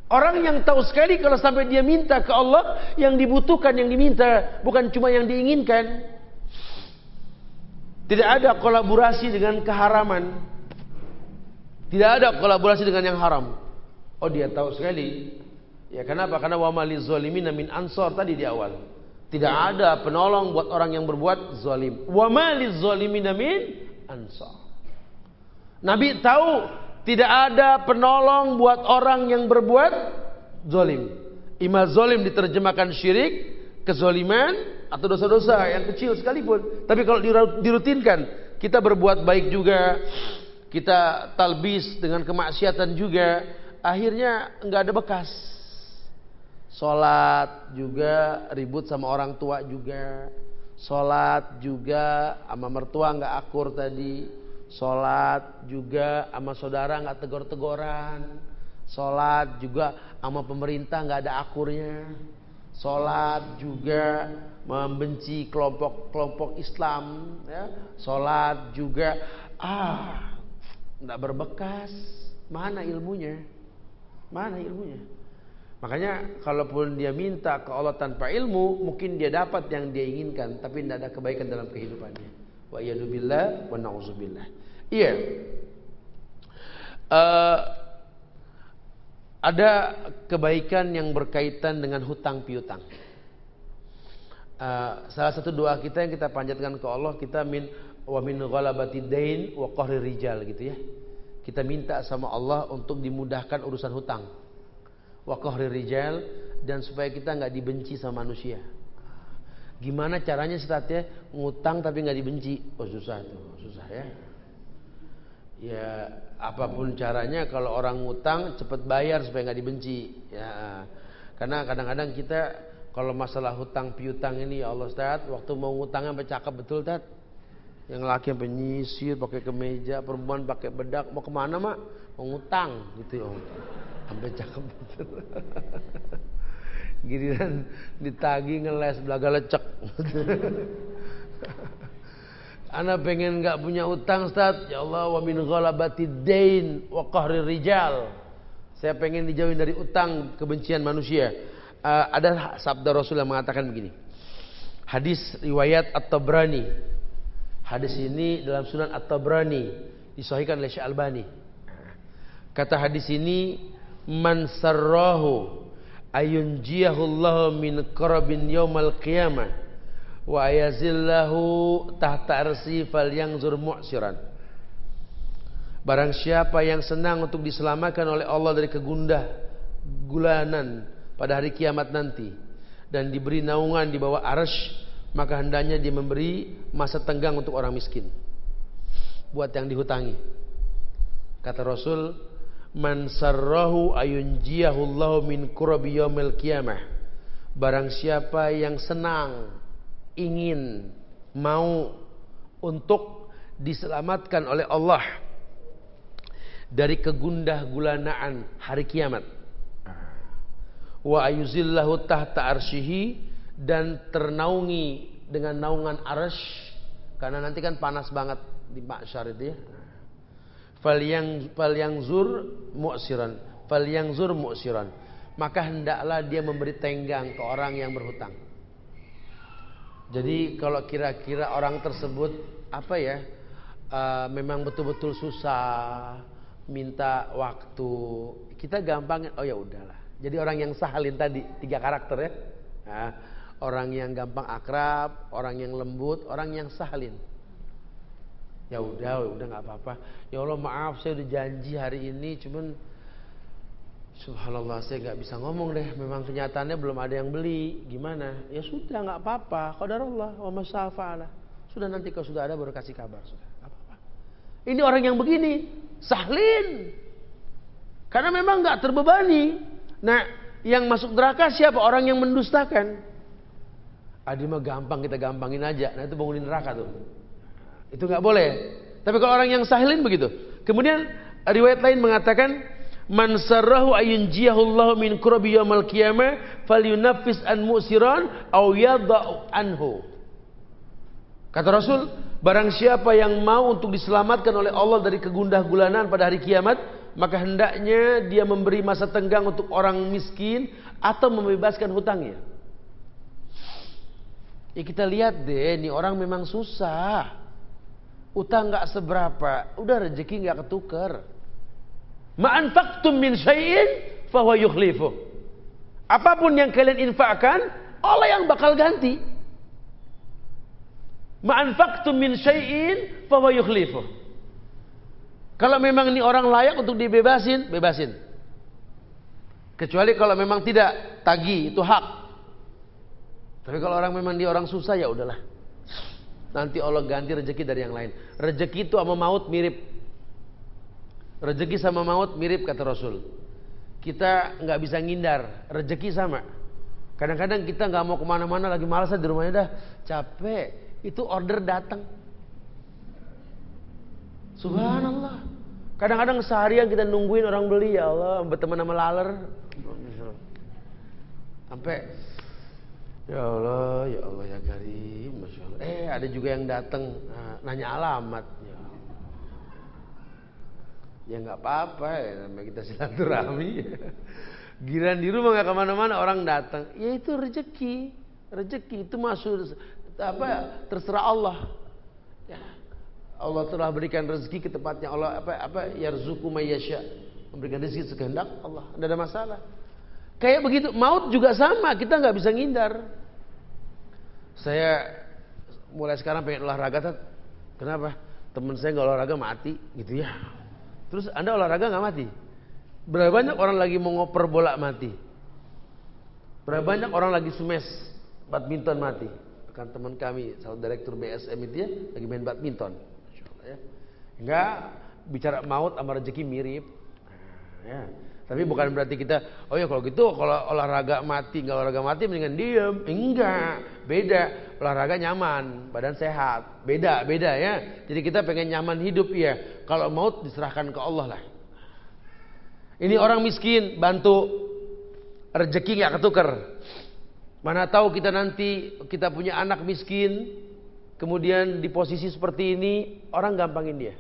Orang yang tahu sekali kalau sampai dia minta ke Allah, yang dibutuhkan, yang diminta, bukan cuma yang diinginkan. Tidak ada kolaborasi dengan keharaman. Tidak ada kolaborasi dengan yang haram. Oh, dia tahu sekali. Ya, kenapa? Karena wa maliz zalimina min ansor tadi di awal. Tidak ada penolong buat orang yang berbuat zalim. Wa maliz zalimina min ansor. Nabi tahu tidak ada penolong buat orang yang berbuat zalim. Ima zalim diterjemahkan syirik, kezaliman, atau dosa-dosa yang kecil sekalipun. Tapi kalau dirutinkan, kita berbuat baik juga, kita talbis dengan kemaksiatan juga, akhirnya nggak ada bekas. Sholat juga ribut sama orang tua juga, sholat juga sama mertua nggak akur tadi, sholat juga sama saudara nggak tegor-tegoran, sholat juga sama pemerintah nggak ada akurnya, sholat juga membenci kelompok-kelompok Islam, ya. Sholat juga tidak berbekas. Mana ilmunya? Mana ilmunya? Makanya kalaupun dia minta ke Allah tanpa ilmu, mungkin dia dapat yang dia inginkan, tapi tidak ada kebaikan dalam kehidupannya. Wa iyyadubillah wa na'udzubillah. Iya. Ada kebaikan yang berkaitan dengan hutang piutang. Salah satu doa kita yang kita panjatkan ke Allah, kita min ghalabati dain wa qahri rijal gitu ya. Kita minta sama Allah untuk dimudahkan urusan hutang. Wa qahri rijal, dan supaya kita enggak dibenci sama manusia. Gimana caranya Ustaz ya? Ngutang tapi enggak dibenci. Oh susah tuh, susah ya. Ya apapun caranya kalau orang ngutang cepat bayar supaya enggak dibenci. Ya. Karena kadang-kadang kita kalau masalah hutang piutang ini, ya Allah Ustaz, waktu mau ngutangnya sampai cakep betul Ustaz. Yang laki sampai nyisir pakai kemeja, perempuan pakai bedak, mau kemana mak? Mau ngutang gitu ya. Sampai cakep betul. Giliran ditagi ngeles belaga lecek. Ana pengen enggak punya utang Ustaz. Ya Allah, wa min ghalabati dain wa qahri rijal. Saya pengen dijauhin dari utang, kebencian manusia. Ada sabda Rasul yang mengatakan begini. Hadis riwayat At-Tabrani. Hadis ini dalam Sunan At-Tabrani, disahihkan oleh Syekh Albani. Kata hadis ini, man sarrahu ayunjiyahu Allah min qarabin yaumal qiyamah wa ayazillahu tahta arsi falyanzur mu'siran. Barang siapa yang senang untuk diselamatkan oleh Allah dari kegundah gulanan pada hari kiamat nanti dan diberi naungan di bawah arsy, maka hendaknya dia memberi masa tenggang untuk orang miskin, buat yang dihutangi. Kata Rasul, man sarrahu ayunjiyahu Allah min qurabi yaumil qiyamah. Barang siapa yang senang, ingin, mau untuk diselamatkan oleh Allah dari kegundah gulanaan hari kiamat, wa ayuzillahu tahta arsyihi, dan ternaungi dengan naungan arsy, karena nanti kan panas banget di mahsyar itu ya. Falyanzur mu'siran, maka hendaklah dia memberi tenggang ke orang yang berhutang. Jadi kalau kira-kira orang tersebut memang betul-betul susah, minta waktu, kita gampang, oh ya udahlah. Jadi orang yang sahalin tadi, 3 karakter ya. Nah, orang yang gampang akrab, orang yang lembut, orang yang sahalin. Ya udah nggak apa-apa. Ya Allah maaf, saya udah janji hari ini, cuman subhanallah saya nggak bisa ngomong deh. Memang kenyataannya belum ada yang beli. Gimana? Ya sudah nggak apa-apa. Qadarullah wa ma syaa fa'ala. Sudah, nanti kalau sudah ada baru kasih kabar. Sudah, nggak apa-apa. Ini orang yang begini, sahlin. Karena memang nggak terbebani. Nah, yang masuk neraka siapa? Orang yang mendustakan. Adi mah gampang, kita gampangin aja. Nah itu bangunin neraka tuh. Itu nggak boleh. Tapi kalau orang yang sahlin begitu. Kemudian riwayat lain mengatakan, man sarrahu ayunjiyahu Allah min qurabi yaumil qiyamah falyunaffis an mu'siran aw yadha'u anhu. Kata Rasul, barang siapa yang mau untuk diselamatkan oleh Allah dari kegundah gulanaan pada hari kiamat, maka hendaknya dia memberi masa tenggang untuk orang miskin atau membebaskan hutangnya. Ya kita lihat deh, ini orang memang susah, utang nggak seberapa, udah rezeki nggak ketukar. Ma'anfaqtum min syai'in fahuwa yukhlifuh. Apapun yang kalian infakkan, Allah yang bakal ganti. Ma'anfaqtum min syai'in fahuwa yukhlifuh. Kalau memang ini orang layak untuk dibebasin, bebasin. Kecuali kalau memang tidak, tagih, itu hak. Tapi kalau orang memang dia orang susah, ya udahlah. Nanti Allah ganti rezeki dari yang lain. Rezeki itu sama maut mirip. Rezeki sama maut mirip kata Rasul. Kita nggak bisa ngindar, rezeki sama. Kadang-kadang kita nggak mau kemana-mana, lagi malas di rumahnya dah, capek. Itu order datang. Subhanallah. Kadang-kadang seharian kita nungguin orang beli, ya Allah, berteman sama laler. Sampai ya Allah ya Karim, Masya Allah. Ada juga yang datang nanya alamat. Ya nggak apa-apa, ya namanya kita silaturahmi. Giliran di rumah nggak kemana-mana, orang datang. Ya itu rezeki itu masuk terserah Allah. Ya, Allah telah berikan rezeki ke tempatnya. Allah yarzuqu may yasha, memberikan rezeki sekehendak Allah. Tidak ada masalah. Kayak begitu, maut juga sama, kita nggak bisa ngindar. Saya mulai sekarang pengen olahraga, kenapa? Temen saya nggak olahraga mati, gitu ya. Terus Anda olahraga nggak mati? Berapa banyak orang lagi mau ngoper bola mati? Berapa banyak orang lagi smash badminton mati? Kan teman kami, salah direktur BSM itu ya, lagi main badminton. Masya Allah, ya. Enggak, bicara maut sama rezeki mirip. Ya. Tapi bukan berarti kita, oh ya kalau gitu, kalau olahraga mati, nggak olahraga mati mendingan diem. Enggak, beda. Olahraga nyaman, badan sehat, beda ya. Jadi kita pengen nyaman hidup ya. Kalau maut diserahkan ke Allah lah. Ini orang miskin, bantu, rezeki nggak ketukar. Mana tahu kita nanti kita punya anak miskin, kemudian di posisi seperti ini, orang gampangin dia.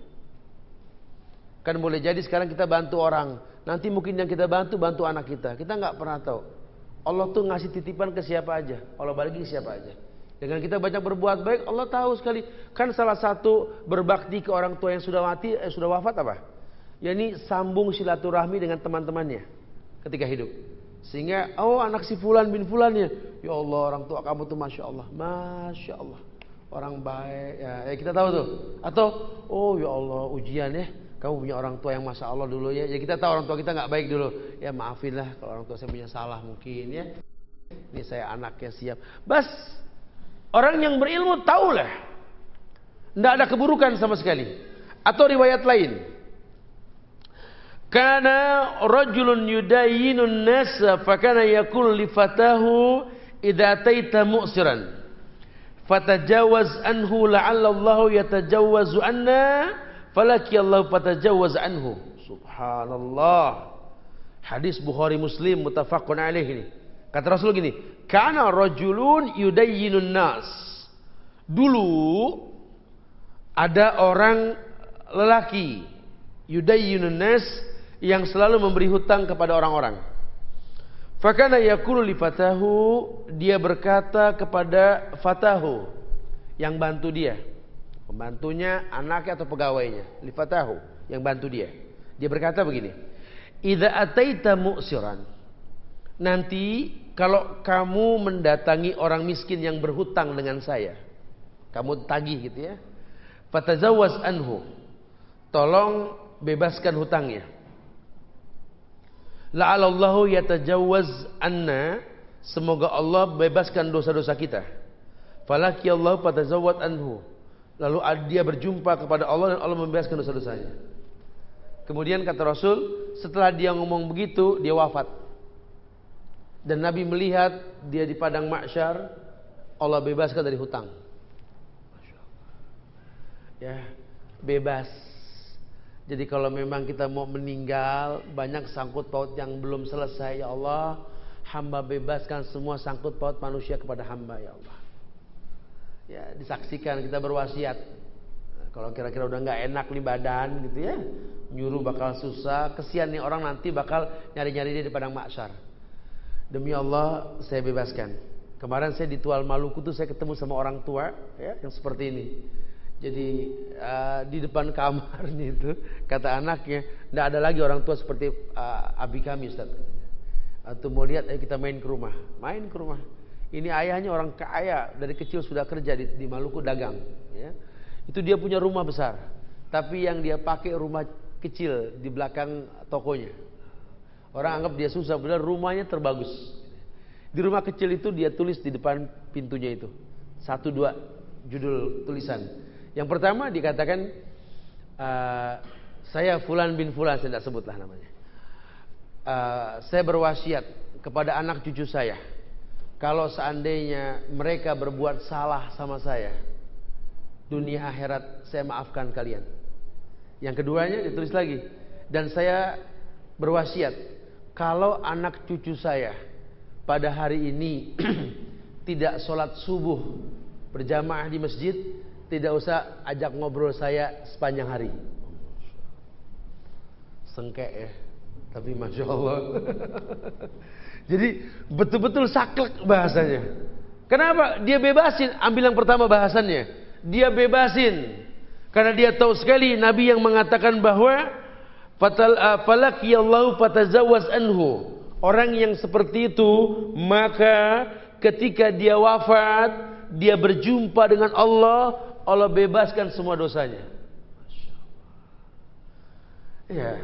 Kan boleh jadi sekarang kita bantu orang, nanti mungkin yang kita bantu anak kita. Kita nggak pernah tahu. Allah tuh ngasih titipan ke siapa aja, Allah bagi siapa aja. Dengan kita banyak berbuat baik, Allah tahu sekali. Kan salah satu berbakti ke orang tua yang sudah mati, sudah wafat apa? Yani sambung silaturahmi dengan teman-temannya ketika hidup. Sehingga anak si fulan bin fulan ya Allah, orang tua kamu tuh masya Allah, orang baik ya, kita tahu tuh. Atau ya Allah, ujian ya, kamu punya orang tua yang masya Allah dulu ya. Ya kita tahu orang tua kita nggak baik dulu, ya maafinlah kalau orang tua saya punya salah mungkin ya. Ini saya anaknya siap. Bas, orang yang berilmu tahulah, tidak ada keburukan sama sekali. Atau riwayat lain, kana rajulun yudayyinun nasa fakana yaqul li fatahu idza taita mu'siran fatajawaz anhu la'alla Allah yatajawwazu anna falaki Allah fatajawaz anhu. Subhanallah. Hadis Bukhari Muslim muttafaqun alaih ini. Kata Rasul gini, kana rajulun yudayyinun nas. Dulu ada orang lelaki yudayyinun nas yang selalu memberi hutang kepada orang-orang. Fakana yaqulu li fatahu, dia berkata kepada fatahu yang bantu dia, pembantunya, anaknya atau pegawainya, li fatahu yang bantu dia. Dia berkata begini, idza ataita mu'siran, nanti kalau kamu mendatangi orang miskin yang berhutang dengan saya, kamu tagih gitu ya, fatazawwaz anhu, tolong bebaskan hutangnya. La'alallahu yatajawwaz anna, semoga Allah bebaskan dosa-dosa kita. Falaki Allah fatazawwad anhu, lalu dia berjumpa kepada Allah dan Allah membebaskan dosa-dosanya. Kemudian kata Rasul, setelah dia ngomong begitu, dia wafat. Dan Nabi melihat dia di padang mahsyar, Allah bebaskan dari hutang. Masya Allah. Ya, bebas. Jadi kalau memang kita mau meninggal, banyak sangkut paut yang belum selesai, ya Allah, hamba bebaskan semua sangkut paut manusia kepada hamba, ya Allah. Ya, disaksikan, kita berwasiat. Kalau kira-kira udah nggak enak nih badan gitu ya, nyuruh bakal susah. Kesian nih orang nanti bakal nyari-nyari dia di padang mahsyar. Demi Allah saya bebaskan. Kemarin saya di Tual Maluku tuh saya ketemu sama orang tua ya, yang seperti ini. Jadi di depan kamarnya itu kata anaknya, nggak ada lagi orang tua seperti abi kami, Ustaz. Atau mau lihat, ayo kita main ke rumah. Main ke rumah. Ini ayahnya orang kaya, dari kecil sudah kerja di Maluku dagang. Ya. Itu dia punya rumah besar, tapi yang dia pakai rumah kecil di belakang tokonya. Orang anggap dia susah, padahal rumahnya terbagus. Di rumah kecil itu dia tulis di depan pintunya itu 1-2 judul tulisan. Yang pertama dikatakan saya Fulan bin Fulan, saya tidak sebutlah namanya. Saya berwasiat kepada anak cucu saya, kalau seandainya mereka berbuat salah sama saya, dunia akhirat saya maafkan kalian. Yang keduanya ditulis lagi, dan saya berwasiat kalau anak cucu saya pada hari ini tidak sholat subuh berjamaah di masjid, tidak usah ajak ngobrol saya sepanjang hari. Sengkek ya, tapi Masya Allah. Jadi betul-betul saklek bahasanya. Kenapa? Dia bebasin. Ambil yang pertama bahasannya, dia bebasin karena dia tahu sekali Nabi yang mengatakan bahwa falaqiyallahu fatazawwaz anhu. Orang yang seperti itu, maka ketika dia wafat, dia berjumpa dengan Allah, Allah bebaskan semua dosanya. Ya,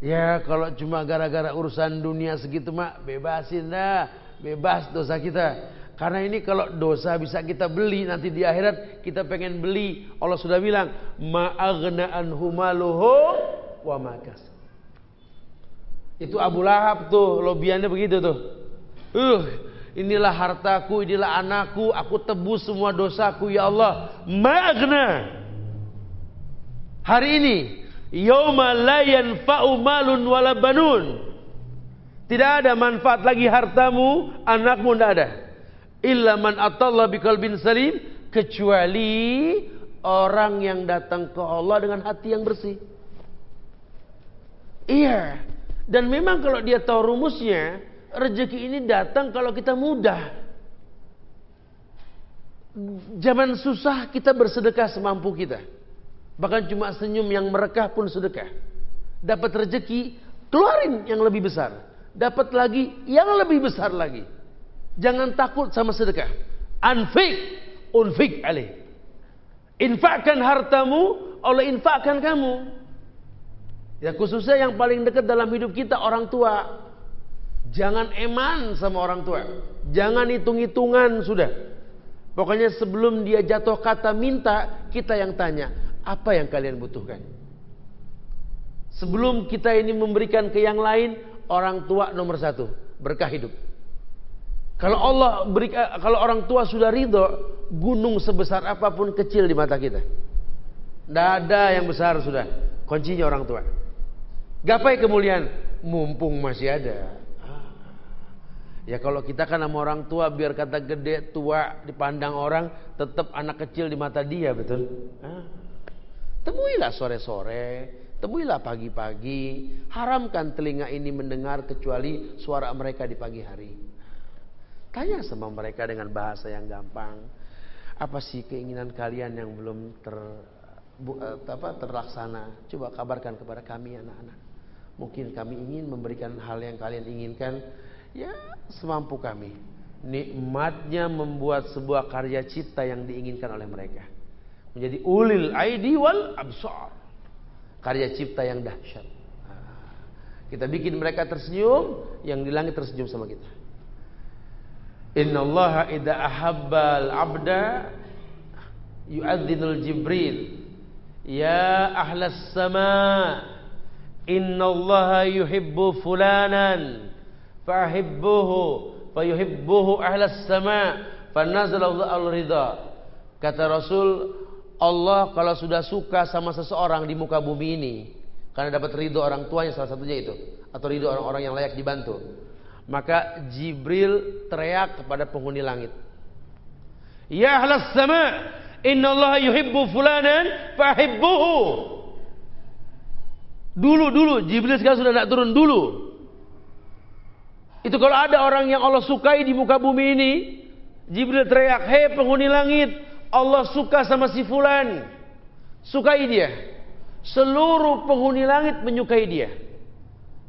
ya kalau cuma gara-gara urusan dunia segitu mah bebasin dah, bebas dosa kita. Karena ini kalau dosa bisa kita beli, nanti di akhirat kita pengen beli. Allah sudah bilang, ma'aghna anhu maluhu wa ma kasab. Itu Abu Lahab tuh, lobiannya begitu tuh. Inilah hartaku, inilah anakku, aku tebus semua dosaku ya Allah. Ma'aghna. Hari ini, yauma la yanfa'u malun wala banun. Tidak ada manfaat lagi hartamu, anakmu tidak ada. Illa man atallah biqalbin salim, kecuali orang yang datang ke Allah dengan hati yang bersih. Iya. Dan memang kalau dia tahu rumusnya, rezeki ini datang kalau kita mudah. Zaman susah kita bersedekah semampu kita. Bahkan cuma senyum yang merekah pun sedekah. Dapat rezeki, keluarin yang lebih besar. Dapat lagi yang lebih besar lagi. Jangan takut sama sedekah. Unfik alaih. Infakkan hartamu, Allah infakkan kamu. Ya khususnya yang paling dekat dalam hidup kita, orang tua. Jangan eman sama orang tua. Jangan hitung-hitungan sudah. Pokoknya sebelum dia jatuh kata minta, kita yang tanya, apa yang kalian butuhkan? Sebelum kita ini memberikan ke yang lain, orang tua nomor 1, berkah hidup. Kalau Allah berikan, kalau orang tua sudah ridho, gunung sebesar apapun kecil di mata kita. Tidak ada yang besar sudah. Kuncinya orang tua. Gapai kemuliaan, mumpung masih ada. Ya kalau kita kan sama orang tua, biar kata gede, tua, dipandang orang, tetap anak kecil di mata dia, betul? Temuilah sore-sore, temuilah pagi-pagi. Haramkan telinga ini mendengar kecuali suara mereka di pagi hari. Tanya sama mereka dengan bahasa yang gampang. Apa sih keinginan kalian yang belum terlaksana? Coba kabarkan kepada kami anak-anak. Mungkin kami ingin memberikan hal yang kalian inginkan. Ya semampu kami. Nikmatnya membuat sebuah karya cipta yang diinginkan oleh mereka. Menjadi ulil aidi wal absar. Karya cipta yang dahsyat. Kita bikin mereka tersenyum, yang di langit tersenyum sama kita. Innallaha idza ahabbal abda yu'adzinul Jibril. Ya ahlas sama, innallaha yuhibbu fulanan fahibbuhu fayuhibbuhu ahlas sama fanazala al-ridha. Kata Rasul, Allah kalau sudah suka sama seseorang di muka bumi ini karena dapat ridho orang tuanya, salah satunya itu, atau ridho orang-orang yang layak dibantu, maka Jibril teriak kepada penghuni langit, ya ahlas sama, Innallaha yuhibbu fulanan fahibbuhu. Dulu Jibril sekarang sudah tidak turun dulu. Itu kalau ada orang yang Allah sukai di muka bumi ini, Jibril teriak, "Hei penghuni langit, Allah suka sama si fulan." Sukai dia. Seluruh penghuni langit menyukai dia.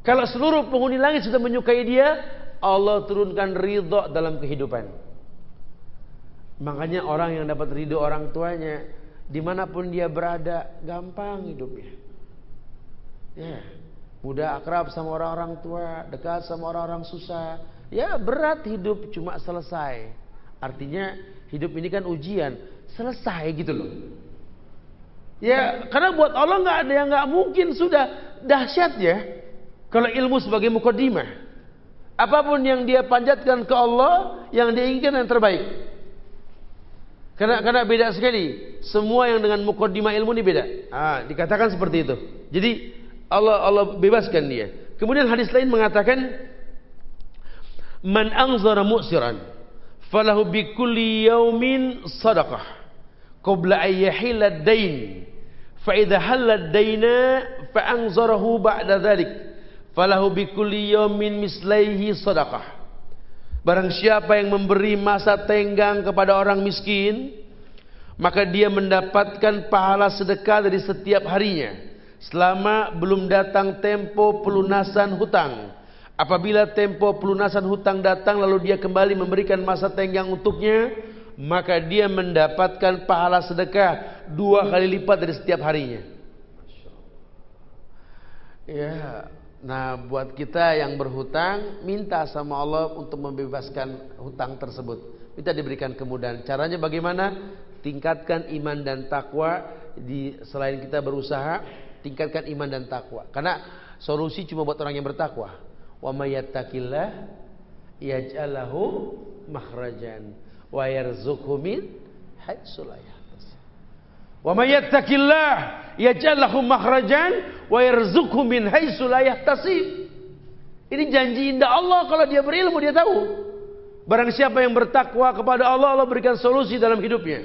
Kalau seluruh penghuni langit sudah menyukai dia, Allah turunkan ridha dalam kehidupan. Makanya orang yang dapat ridho orang tuanya, dimanapun dia berada, gampang hidupnya. Ya, mudah akrab sama orang-orang tua, dekat sama orang-orang susah. Ya, berat hidup cuma selesai. Artinya hidup ini kan ujian, selesai gitu loh. Ya, karena buat Allah nggak ada yang nggak mungkin, sudah dahsyat ya. Kalau ilmu sebagai mukaddimah, apapun yang dia panjatkan ke Allah, yang dia inginkan yang terbaik. Karena beda sekali. Semua yang dengan mukaddimah ilmu ini beda. Dikatakan seperti itu. Jadi Allah bebaskan dia. Kemudian hadis lain mengatakan, man anzara mu'siran falahu bi kulli yaumin sadaqah qabla an yahilla ad-dain fa idza halla ad-daina fa anzarahu ba'da dhalik falahu bi kulli yaumin mislaihi sadaqah. Barang siapa yang memberi masa tenggang kepada orang miskin, maka dia mendapatkan pahala sedekah dari setiap harinya selama belum datang tempo pelunasan hutang. Apabila tempo pelunasan hutang datang lalu dia kembali memberikan masa tenggang untuknya, maka dia mendapatkan pahala sedekah 2 kali lipat dari setiap harinya. Ya. Nah, buat kita yang berhutang, minta sama Allah untuk membebaskan hutang tersebut. Minta diberikan kemudahan. Caranya bagaimana? Tingkatkan iman dan takwa. Selain kita berusaha, tingkatkan iman dan takwa. Karena solusi cuma buat orang yang bertakwa. Wa may yattaqillah yaj'al lahu makhrajan wa yarzuqhu min haitsu la yahtasib. Wa may yattaqillah yaj'al lahu makhrajan wa yarzuqhu min haitsu la yahtasib. Ini janji indah Allah. Kalau dia berilmu, dia tahu. Barang siapa yang bertakwa kepada Allah, Allah berikan solusi dalam hidupnya.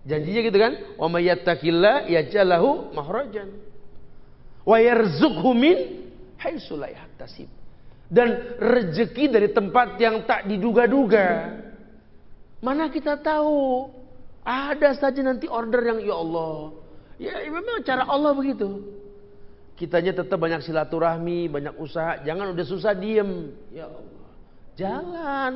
Janjinya gitu kan? Wa may yattaqillah yaj'al lahu makhrajan wa yarzuqhu min haitsu la yahtasib. Dan rezeki dari tempat yang tak diduga-duga. Mana kita tahu? Ada saja nanti order yang ya Allah. Ya memang cara Allah begitu. Kitanya tetap banyak silaturahmi, banyak usaha. Jangan udah susah diem. Ya Allah. Jalan.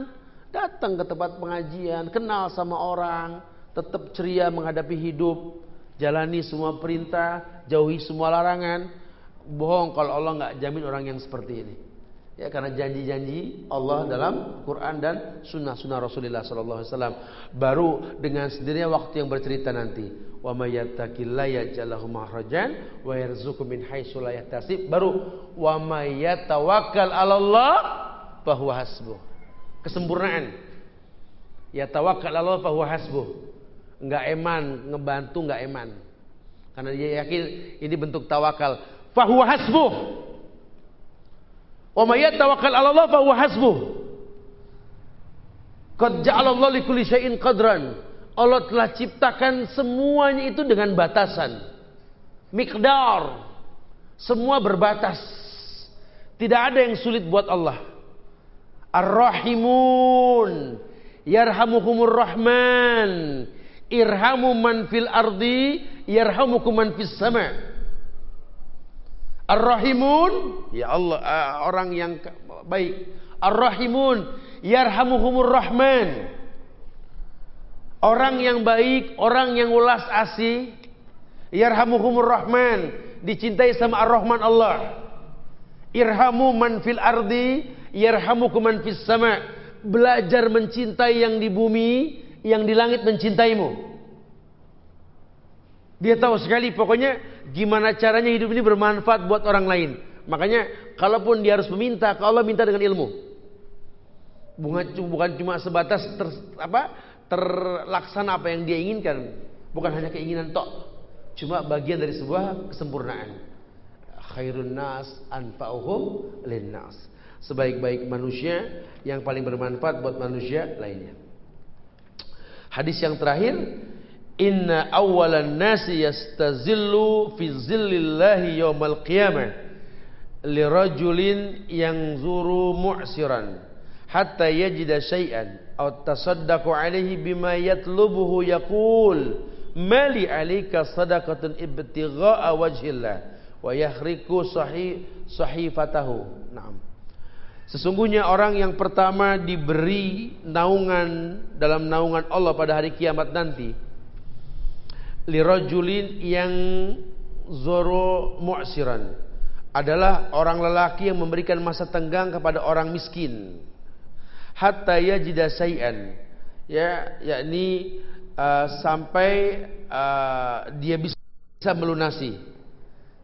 Datang ke tempat pengajian. Kenal sama orang. Tetap ceria menghadapi hidup. Jalani semua perintah. Jauhi semua larangan. Bohong kalau Allah nggak jamin orang yang seperti ini. Ya, karena janji-janji Allah dalam Quran dan sunnah-sunnah Rasulullah SAW. Baru dengan sendirinya waktu yang bercerita nanti. Wa may yattaqillaha yaj'al lahu makhrajan wa yarzuqhu min haitsu la yahtasib. Baru wa may yatawakkal 'alallah fa huwa hasbuh. Kesempurnaan. Ya tawakkal 'alallah fa huwa hasbuh. Enggak eman, ngebantu enggak eman. Karena dia yakin ini bentuk tawakal. Fa huwa hasbuh. Wa may yatawakkal 'ala Allah fa huwa hasbuh. Qad ja'ala Allah li kulli syai'in qadran. Allah telah ciptakan semuanya itu dengan batasan. Miqdar. Semua berbatas. Tidak ada yang sulit buat Allah. Ar-Rahimun yarhamukumur Rahman. Irhamu man fil ardi yarhamukum man fis sama'. Ar-Rahimun, ya Allah, orang yang baik. Ar-Rahimun, yarhamuhumur Rahman. Orang yang baik, orang yang ulas asih, yarhamuhumur Rahman, dicintai sama Ar-Rahman Allah. Irhamu man fil ardi, yarhamukum man fis sama'. Belajar mencintai yang di bumi, yang di langit mencintaimu. Dia tahu sekali pokoknya gimana caranya hidup ini bermanfaat buat orang lain. Makanya kalaupun dia harus meminta ke Allah, minta dengan ilmu. Bukan cuma sebatas terlaksana apa yang dia inginkan. Bukan hanya keinginan tok. Cuma bagian dari sebuah kesempurnaan. Khairun nas anfa'uhum linnas. Sebaik-baik manusia yang paling bermanfaat buat manusia lainnya. Hadis yang terakhir, Inna awwalan nasi yastazillu fi zillillahi yaumal qiyamah lirajulin yanzuru mu'siran hatta yajida syai'an aw tasaddaqu alaihi bima yatlubuhu yaqul mali alika sadaqatun ibtigha'a wajhillah wa yahriku sahifatahu. Naam. Sesungguhnya orang yang pertama diberi naungan dalam naungan Allah pada hari kiamat nanti, lirajulin yang zoro mu'siran, adalah orang lelaki yang memberikan masa tenggang kepada orang miskin, hatta yajida syai'an, yakni sampai dia bisa melunasi.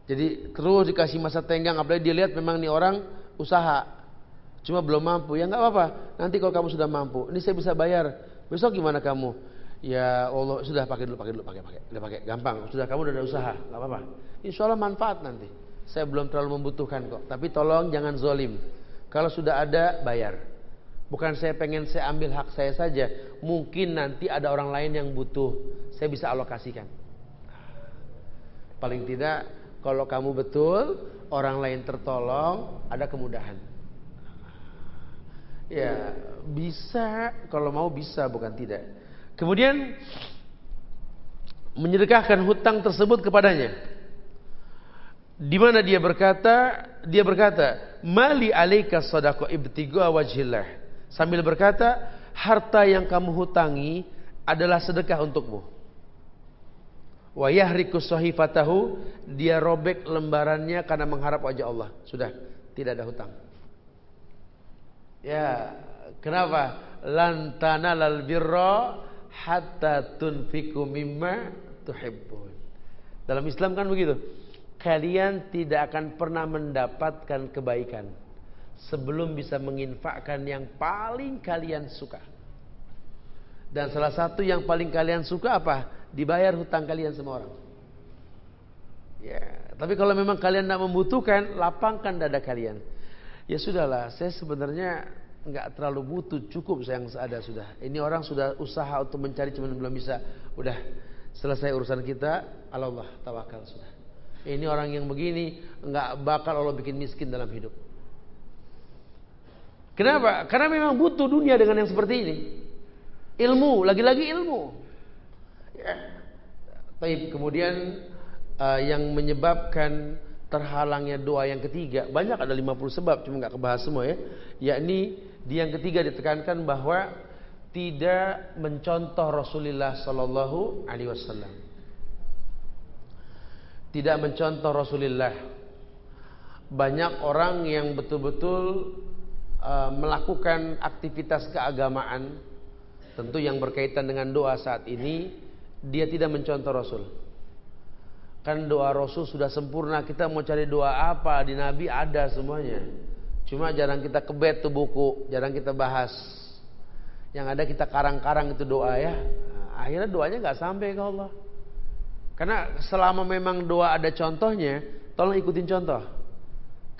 Jadi terus dikasih masa tenggang, apalagi dia lihat memang nih orang usaha cuma belum mampu, ya nggak apa-apa, nanti kalau kamu sudah mampu, ini saya bisa bayar, besok gimana kamu? Ya Allah, sudah pakai dulu, gampang, sudah kamu udah ada usaha, nggak apa-apa, insya Allah manfaat nanti. Saya belum terlalu membutuhkan kok, tapi tolong jangan zolim. Kalau sudah ada bayar. Bukan saya pengen saya ambil hak saya saja, mungkin nanti ada orang lain yang butuh, saya bisa alokasikan. Paling tidak kalau kamu betul, orang lain tertolong, ada kemudahan. Ya bisa, kalau mau bisa, bukan tidak. Kemudian menyedekahkan hutang tersebut kepadanya, di mana dia berkata, mali alaika sadaqah ibtigha wajhillah, sambil berkata, harta yang kamu hutangi adalah sedekah untukmu. Wa yahriku sahifatahu, dia robek lembarannya karena mengharap wajah Allah. Sudah, tidak ada hutang. Ya, kenapa? Lan tanalal birra hatta tunfiku mimma tuhibbun. Dalam Islam kan begitu. Kalian tidak akan pernah mendapatkan kebaikan sebelum bisa menginfakkan yang paling kalian suka. Dan salah satu yang paling kalian suka apa? Dibayar hutang kalian sama orang. Ya, tapi kalau memang kalian tidak membutuhkan, lapangkan dada kalian. Ya sudahlah, saya sebenarnya nggak terlalu butuh, cukup saya yang ada sudah. Ini orang sudah usaha untuk mencari cuma belum bisa. Udah selesai urusan kita, Allah tawakal sudah. Ini orang yang begini nggak bakal Allah bikin miskin dalam hidup. Kenapa? Karena memang butuh dunia dengan yang seperti ini. Ilmu, lagi-lagi ilmu. Ya. Baik, kemudian yang menyebabkan terhalangnya doa yang ketiga, banyak, ada 50 sebab, cuma nggak kebahas semua ya. Yakni di yang ketiga ditekankan bahwa tidak mencontoh Rasulullah Sallallahu Alaihi Wasallam. Tidak mencontoh Rasulullah. Banyak orang yang betul-betul melakukan aktivitas keagamaan, tentu yang berkaitan dengan doa saat ini, dia tidak mencontoh Rasul. Kan doa Rasul sudah sempurna, kita mau cari doa apa di Nabi ada semuanya. Cuma jarang kita kebet tuh buku, jarang kita bahas. Yang ada kita karang-karang itu doa ya. Nah, akhirnya doanya nggak sampai ke Allah. Karena selama memang doa ada contohnya, tolong ikutin contoh.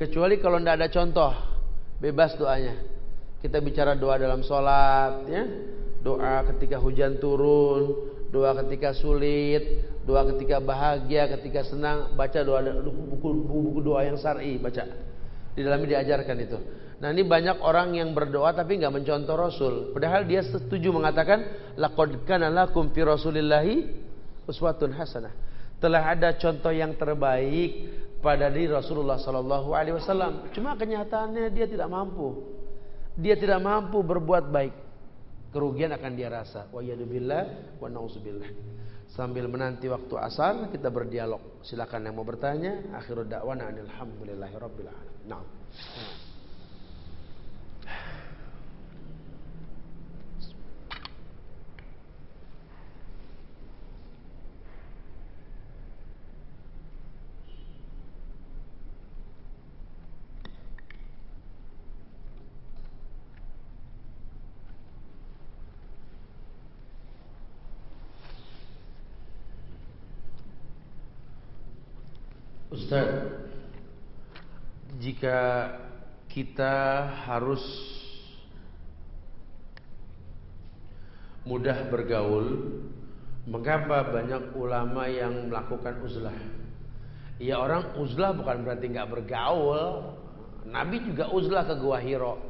Kecuali kalau tidak ada contoh, bebas doanya. Kita bicara doa dalam sholat, ya, doa ketika hujan turun, doa ketika sulit, doa ketika bahagia, ketika senang, baca doa, buku doa yang syar'i, baca. Di dalamnya diajarkan itu. Nah ini banyak orang yang berdoa tapi nggak mencontoh Rasul. Padahal dia setuju mengatakan, laqad kana lakum fi Rasulillahi uswatun hasanah. Telah ada contoh yang terbaik pada diri Rasulullah Sallallahu Alaihi Wasallam. Cuma kenyataannya dia tidak mampu. Dia tidak mampu berbuat baik. Kerugian akan dia rasa. Wa yadubillah wa na'udzubillah. Sambil menanti waktu asar kita berdialog. Silakan yang mau bertanya. Akhirud da'wana alhamdulillahirabbil alamin. Naam. Ustaz, jika kita harus mudah bergaul Mengapa banyak ulama yang melakukan uzlah? Ya orang uzlah bukan berarti nggak bergaul. Nabi juga uzlah ke Gua Hiro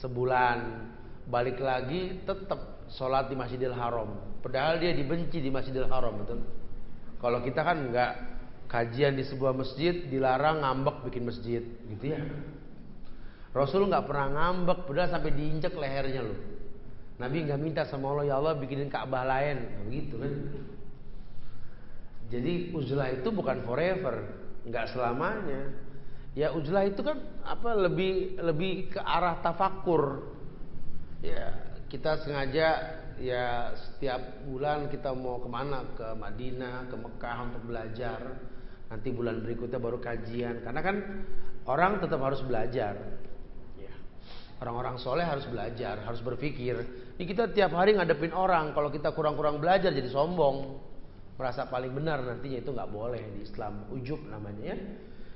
sebulan, balik lagi tetap sholat di Masjidil Haram. Padahal dia dibenci di Masjidil Haram, betul? Kalau kita kan nggak, kajian di sebuah masjid dilarang ngambek bikin masjid, gitu ya. Rasul nggak pernah ngambek, padahal sampai diinjak lehernya loh. Nabi nggak minta sama Allah, ya Allah bikinin Ka'bah lain, begitu kan? Jadi uzlah itu bukan forever, nggak selamanya. Ya uzlah itu kan apa, lebih ke arah tafakur. Ya kita sengaja ya setiap bulan kita mau kemana, ke Madinah, ke Mekah untuk belajar. Nanti bulan berikutnya baru kajian, karena kan orang tetap harus belajar. Orang-orang soleh harus belajar, harus berpikir. Ini kita tiap hari ngadepin orang. Kalau kita kurang-kurang belajar jadi sombong, merasa paling benar, nantinya itu nggak boleh di Islam. Ujub namanya ya.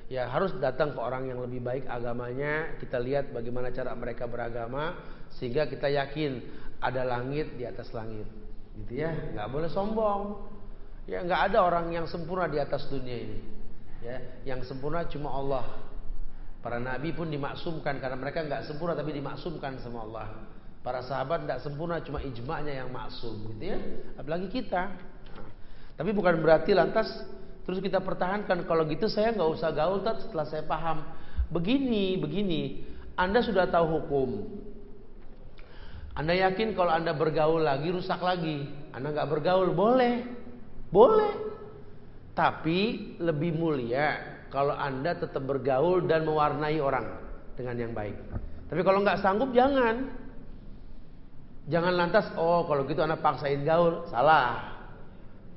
Ya harus datang ke orang yang lebih baik agamanya. Kita lihat bagaimana cara mereka beragama, sehingga kita yakin ada langit di atas langit, gitu ya. Nggak boleh sombong. Ya nggak ada orang yang sempurna di atas dunia ini. Ya, yang sempurna cuma Allah. Para nabi pun dimaksumkan karena mereka nggak sempurna, tapi dimaksumkan sama Allah. Para sahabat nggak sempurna, cuma ijma'nya yang maksum, gitu ya. Apalagi kita. Tapi bukan berarti lantas terus kita pertahankan, kalau gitu saya nggak usah gaul setelah saya paham. Begini, Anda sudah tahu hukum. Anda yakin kalau Anda bergaul lagi rusak lagi. Anda nggak bergaul, boleh. Tapi lebih mulia kalau Anda tetap bergaul dan mewarnai orang dengan yang baik. Tapi kalau nggak sanggup jangan lantas kalau gitu Anda paksain gaul, salah.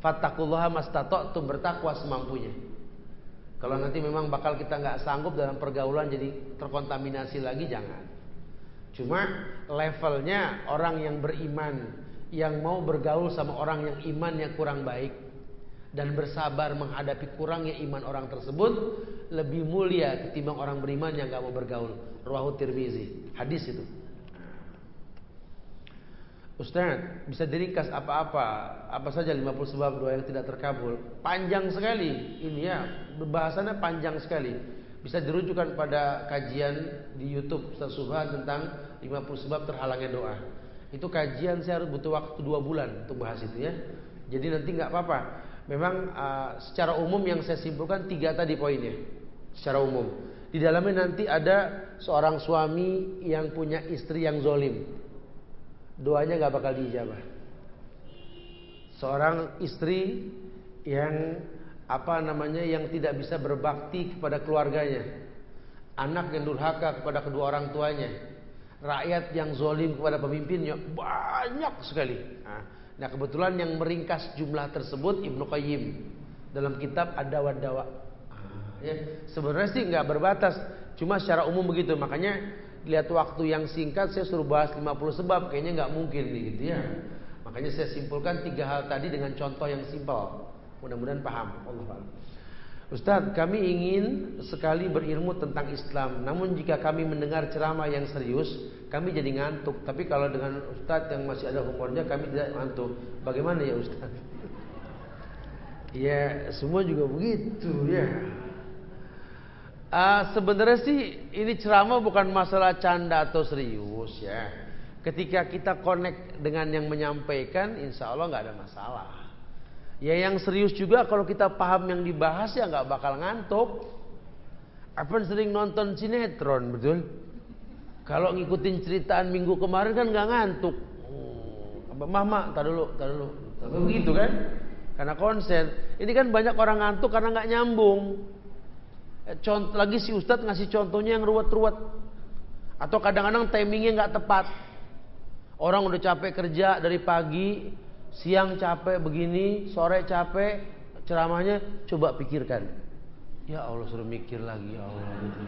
Fattaqullaha mastata'tum, bertakwa semampunya. Kalau nanti memang bakal kita nggak sanggup dalam pergaulan jadi terkontaminasi lagi, jangan. Cuma levelnya orang yang beriman yang mau bergaul sama orang yang imannya kurang baik dan bersabar menghadapi kurangnya iman orang tersebut lebih mulia ketimbang orang beriman yang gak mau bergaul. Rawahu Tirmizi, hadis itu. Ustaz, bisa diringkas apa saja 50 sebab doa yang tidak terkabul? Panjang sekali ini ya, bahasannya panjang sekali. Bisa dirujukan pada kajian di YouTube Ustaz Subhan tentang 50 sebab terhalangnya doa. Itu kajian saya harus butuh waktu 2 bulan untuk bahas itu ya. Jadi nanti nggak apa-apa. Memang secara umum yang saya simpulkan 3 tadi poinnya. Secara umum. Di dalamnya nanti ada seorang suami yang punya istri yang zolim. Doanya nggak bakal diijabah. Seorang istri yang yang tidak bisa berbakti kepada keluarganya, anak yang durhaka kepada kedua orang tuanya, rakyat yang zolim kepada pemimpinnya, banyak sekali. Nah kebetulan yang meringkas jumlah tersebut Ibnu Qayyim dalam kitab Ad-Dawa Dawa. Ya, sebenarnya sih nggak berbatas, cuma secara umum begitu. Makanya lihat waktu yang singkat saya suruh bahas 50 sebab, kayaknya nggak mungkin nih gitu ya. Makanya saya simpulkan 3 hal tadi dengan contoh yang simpel. Mudah-mudahan paham. Allah. Ustaz, kami ingin sekali berilmu tentang Islam. Namun jika kami mendengar ceramah yang serius, kami jadi ngantuk. Tapi kalau dengan Ustaz yang masih ada humornya, kami tidak ngantuk. Bagaimana ya Ustaz? Ya semua juga begitu ya. Sebenarnya sih ini ceramah bukan masalah canda atau serius ya. Ketika kita connect dengan yang menyampaikan, insya Allah nggak ada masalah. Ya yang serius juga kalau kita paham yang dibahas ya nggak bakal ngantuk. Apa sering nonton sinetron betul? Kalau ngikutin ceritaan minggu kemarin kan nggak ngantuk. Mama, tar dulu. Tapi begitu kan? Karena konsen. Ini kan banyak orang ngantuk karena nggak nyambung. Lagi si Ustadz ngasih contohnya yang ruwet-ruwet, atau kadang-kadang timingnya nggak tepat. Orang udah capek kerja dari pagi, siang capek begini, sore capek, ceramahnya coba pikirkan. Ya Allah suruh mikir lagi, ya Allah gitu.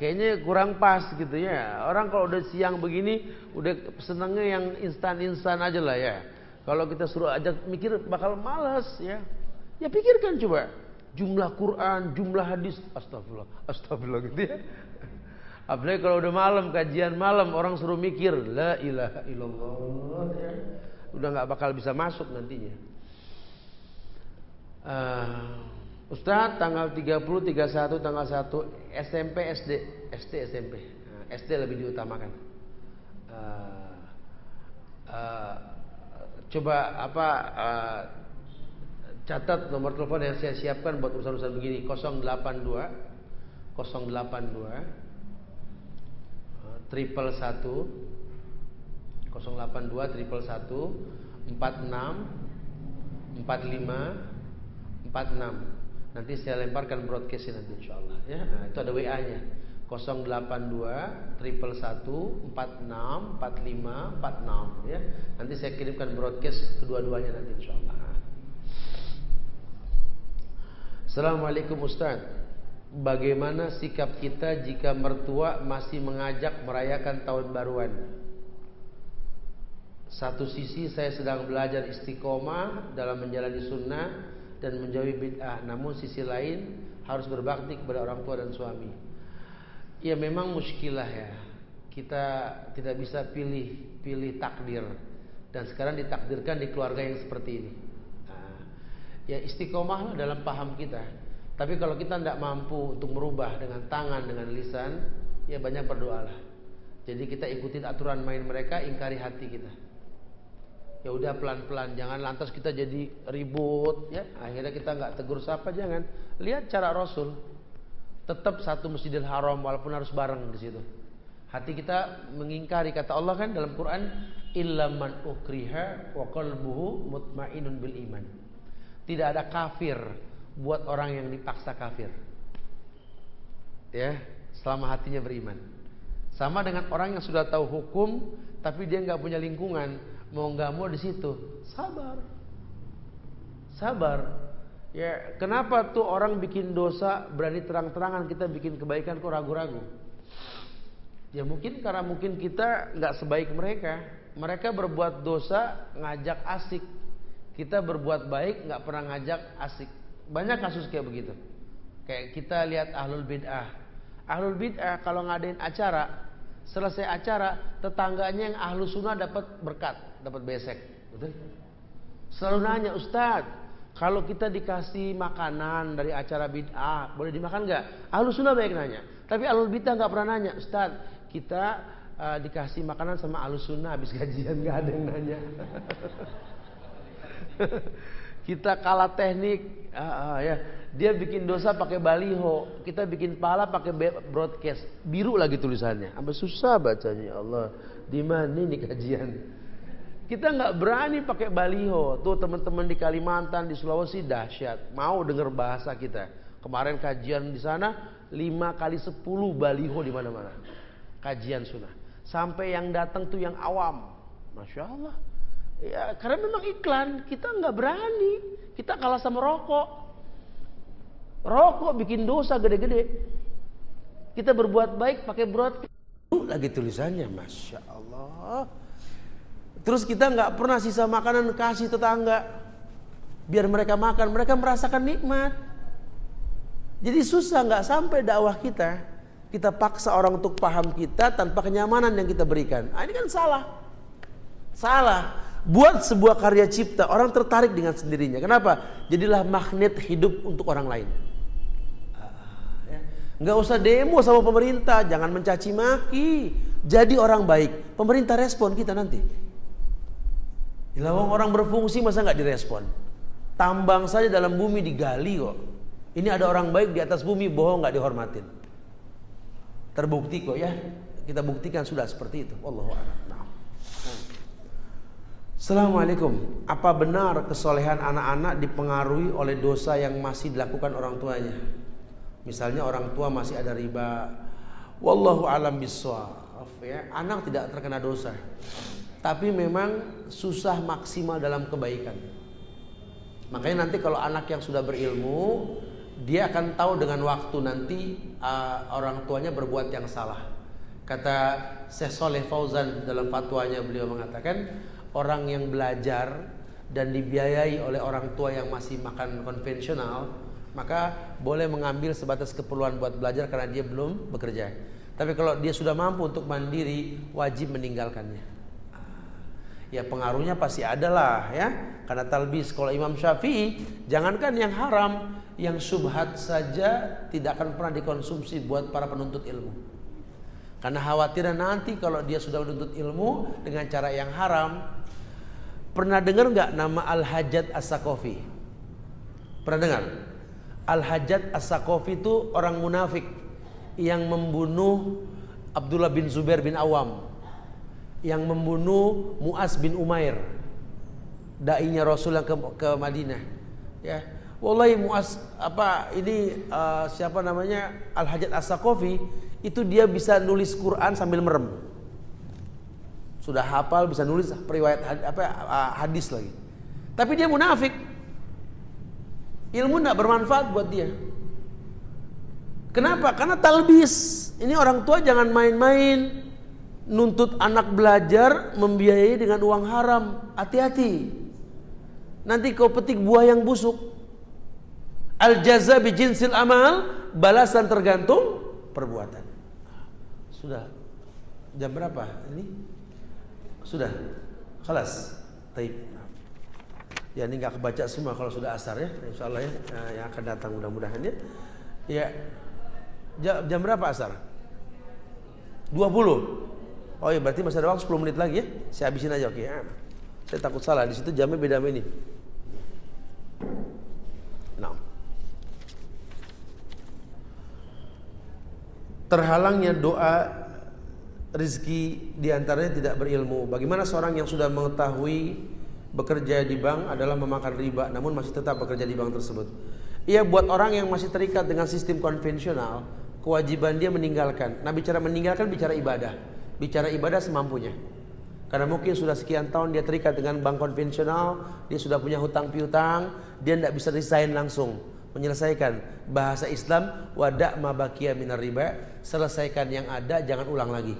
Kayaknya kurang pas gitu ya. Orang kalau udah siang begini, udah senengnya yang instan-instan aja lah ya. Kalau kita suruh ajak mikir bakal malas ya. Ya pikirkan coba. Jumlah Quran, jumlah hadis, astagfirullah gitu ya. Apalagi kalau udah malam, kajian malam, orang suruh mikir, la ilaha illallah ya. udah nggak bakal bisa masuk nantinya. Ustadz, tanggal 30, 31, tanggal 1 SMP, SD, SMP. SD lebih diutamakan. Coba catat nomor telepon yang saya siapkan buat urusan-urusan begini. 082 triple 1 082 triple 1 46 45 46. Nanti saya lemparkan broadcastnya nanti insyaallah ya. Nah, itu ada WA-nya 082 triple 1 46 45 46 ya. Nanti saya kirimkan broadcast kedua-duanya nanti insyaallah. Assalamualaikum Ustaz. Bagaimana sikap kita jika mertua masih mengajak merayakan tahun baruan? Satu sisi saya sedang belajar istiqomah dalam menjalani sunnah dan menjauhi bid'ah, namun sisi lain harus berbakti kepada orang tua dan suami. Ya memang muskilah ya. Kita tidak bisa pilih takdir. Dan sekarang ditakdirkan di keluarga yang seperti ini. Ya istiqomahlah dalam paham kita. Tapi kalau kita tidak mampu untuk merubah dengan tangan, dengan lisan, ya banyak berdoalah. Jadi kita ikutin aturan main mereka, ingkari hati kita. Ya udah pelan-pelan, jangan lantas kita jadi ribut ya. Akhirnya kita nggak tegur sapa, jangan. Lihat cara Rasul. Tetap satu Masjidil Haram walaupun harus bareng di situ. Hati kita mengingkari, kata Allah kan dalam Quran, illa man ukriha wa qalbuhu mutmainnun bil iman. Tidak ada kafir buat orang yang dipaksa kafir. Ya, selama hatinya beriman. Sama dengan orang yang sudah tahu hukum tapi dia nggak punya lingkungan, mau nggak mau di situ, sabar. Ya, kenapa tuh orang bikin dosa berani terang-terangan, kita bikin kebaikan kok ragu-ragu? Ya mungkin karena kita nggak sebaik mereka. Mereka berbuat dosa ngajak asik, kita berbuat baik nggak pernah ngajak asik. Banyak kasus kayak begitu. Kayak kita lihat ahlul bid'ah. Ahlul bid'ah kalau ngadain acara, selesai acara tetangganya yang ahlu sunnah dapat berkat, dapat besek, betul? Selalu nanya, Ustadz, kalau kita dikasih makanan dari acara bid'ah boleh dimakan nggak? Ahlu sunnah banyak nanya. Tapi ahlul bid'ah nggak pernah nanya, Ustadz, kita dikasih makanan sama ahlu sunnah habis gajian, nggak ada yang nanya. Kita kalah teknik, ya. Dia bikin dosa pakai baliho, kita bikin pala pakai broadcast, biru lagi tulisannya, sampai susah bacanya. Ya Allah, di mana ini kajian? Kita nggak berani pakai baliho. Tuh teman-teman di Kalimantan, di Sulawesi dahsyat, mau dengar bahasa kita. Kemarin kajian di sana 5x10 baliho di mana-mana, kajian sunnah. Sampai yang datang tuh yang awam, masya Allah. Ya, karena memang iklan, kita nggak berani. Kita kalah sama rokok. Rokok bikin dosa gede-gede. Kita berbuat baik pakai broadcast. Lagi tulisannya, masya Allah. Terus kita nggak pernah sisa makanan kasih tetangga, biar mereka makan. Mereka merasakan nikmat. Jadi susah nggak sampai dakwah kita. Kita paksa orang untuk paham kita tanpa kenyamanan yang kita berikan. Ini kan salah. Buat sebuah karya cipta, orang tertarik dengan sendirinya. Kenapa? Jadilah magnet hidup untuk orang lain. Nggak usah demo sama pemerintah, jangan mencaci maki. Jadi orang baik, pemerintah respon kita nanti. Lawang orang berfungsi masa nggak direspon? Tambang saja dalam bumi digali kok. Ini ada orang baik di atas bumi, bohong nggak dihormatin. Terbukti kok ya. Kita buktikan sudah seperti itu. Wallahu a'lam. Assalamualaikum. Apa benar kesolehan anak-anak dipengaruhi oleh dosa yang masih dilakukan orang tuanya? Misalnya orang tua masih ada riba. Wallahu a'lam bishawab. Ya, anak tidak terkena dosa, tapi memang susah maksimal dalam kebaikan. Makanya nanti kalau anak yang sudah berilmu, dia akan tahu dengan waktu nanti orang tuanya berbuat yang salah. Kata Syekh Shalih Fauzan dalam fatwanya, beliau mengatakan, orang yang belajar dan dibiayai oleh orang tua yang masih makan konvensional, maka boleh mengambil sebatas keperluan buat belajar karena dia belum bekerja. Tapi kalau dia sudah mampu untuk mandiri, wajib meninggalkannya. Ya pengaruhnya pasti ada lah ya. Karena talbis, kalau Imam Syafi'i, jangankan yang haram, yang syubhat saja tidak akan pernah dikonsumsi buat para penuntut ilmu. Karena khawatirnya nanti kalau dia sudah menuntut ilmu dengan cara yang haram. Pernah dengar nggak nama Al-Hajjaj As-Saqafi? Pernah dengar? Al-Hajjaj As-Saqafi itu orang munafik yang membunuh Abdullah bin Zubair bin Awam, yang membunuh Mu'az bin Umair, dai-nya Rasul yang ke Madinah. Ya, wallahi Mu'az siapa namanya Al-Hajjaj As-Saqafi itu dia bisa nulis Quran sambil merem. Sudah hafal, bisa nulis periwayat hadis lagi. Tapi dia munafik. Ilmu tidak bermanfaat buat dia. Kenapa? Karena talbis. Ini orang tua jangan main-main nuntut anak belajar membiayai dengan uang haram. Hati-hati. Nanti kau petik buah yang busuk. Al-jaza bi jinsil amal, balasan tergantung perbuatan. Sudah. Jam berapa ini? Sudah, khalas. Taib. Ya ini nggak kebaca semua kalau sudah asar ya, insya Allah ya, yang akan datang mudah-mudahan ya. Ya, jam berapa asar? 20. Oh ya berarti masih ada waktu 10 menit lagi ya. Saya habisin aja, oke ya. Saya takut salah, di situ jamnya beda sama ini. Nah. Terhalangnya doa rizki diantaranya tidak berilmu. Bagaimana seorang yang sudah mengetahui bekerja di bank adalah memakan riba, namun masih tetap bekerja di bank tersebut? Iya, buat orang yang masih terikat dengan sistem konvensional, kewajiban dia meninggalkan. Nah, bicara meninggalkan, bicara ibadah. Bicara ibadah semampunya. Karena mungkin sudah sekian tahun dia terikat dengan bank konvensional, dia sudah punya hutang piutang, dia tidak bisa resign langsung. Menyelesaikan bahasa Islam, wada' ma baqiya minar riba, selesaikan yang ada, jangan ulang lagi.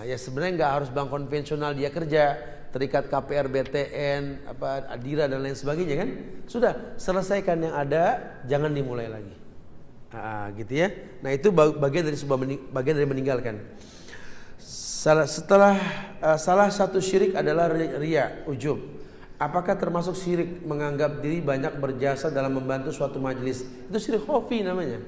Ya sebenarnya nggak harus bank konvensional dia kerja, terikat KPR, BTN, Adira dan lain sebagainya kan. Sudah, selesaikan yang ada, jangan dimulai lagi. Gitu ya. Nah itu bagian dari meninggalkan. Salah satu syirik adalah riya, ujub. Apakah termasuk syirik menganggap diri banyak berjasa dalam membantu suatu majelis? Itu syirik khafi namanya.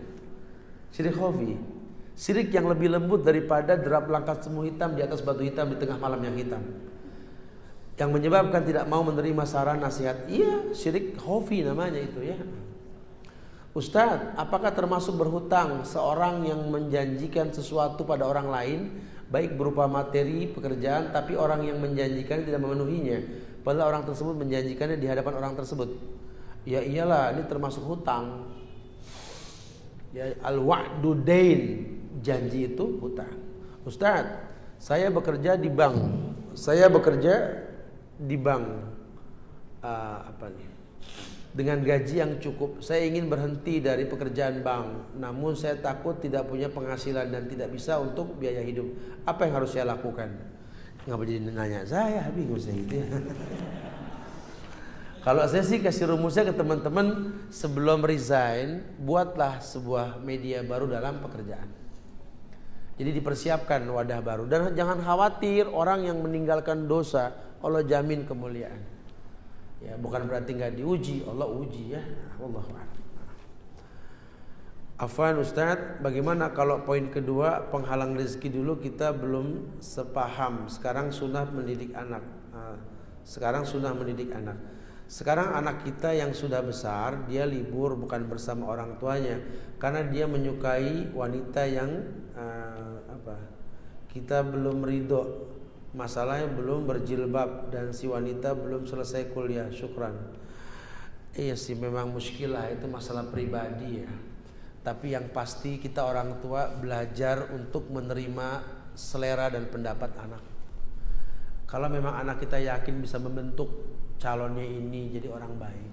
Syirik khafi. Syirik yang lebih lembut daripada derap langkah semu hitam di atas batu hitam di tengah malam yang hitam, yang menyebabkan tidak mau menerima saran nasihat. Iya, syirik khafi namanya itu ya. Ustadz, apakah termasuk berhutang seorang yang menjanjikan sesuatu pada orang lain, baik berupa materi, pekerjaan, tapi orang yang menjanjikan tidak memenuhinya, padahal orang tersebut menjanjikannya di hadapan orang tersebut? Ya iyalah, ini termasuk hutang. Ya, al-wa'du dain, janji itu hutang. Ustadz, saya bekerja di bank. Dengan gaji yang cukup. Saya ingin berhenti dari pekerjaan bank, namun saya takut tidak punya penghasilan dan tidak bisa untuk biaya hidup. Apa yang harus saya lakukan? Ngapa jadi nanya saya? Bingung saya gitu ya. Kalau saya sih kasih rumusnya ke teman-teman, sebelum resign, buatlah sebuah media baru dalam pekerjaan. Jadi dipersiapkan wadah baru. Dan jangan khawatir orang yang meninggalkan dosa, Allah jamin kemuliaan. Ya, bukan berarti nggak diuji, Allah uji ya. Wallahu a'lam. Afwan Ustadz, bagaimana kalau poin kedua penghalang rezeki dulu kita belum sepaham. Sekarang sunnah mendidik anak. Sekarang anak kita yang sudah besar, dia libur bukan bersama orang tuanya karena dia menyukai wanita yang kita belum ridho. Masalahnya belum berjilbab dan si wanita belum selesai kuliah. Syukran. Iya sih, memang muskilah, itu masalah pribadi ya. Tapi yang pasti kita orang tua belajar untuk menerima selera dan pendapat anak. Kalau memang anak kita yakin bisa membentuk calonnya ini jadi orang baik,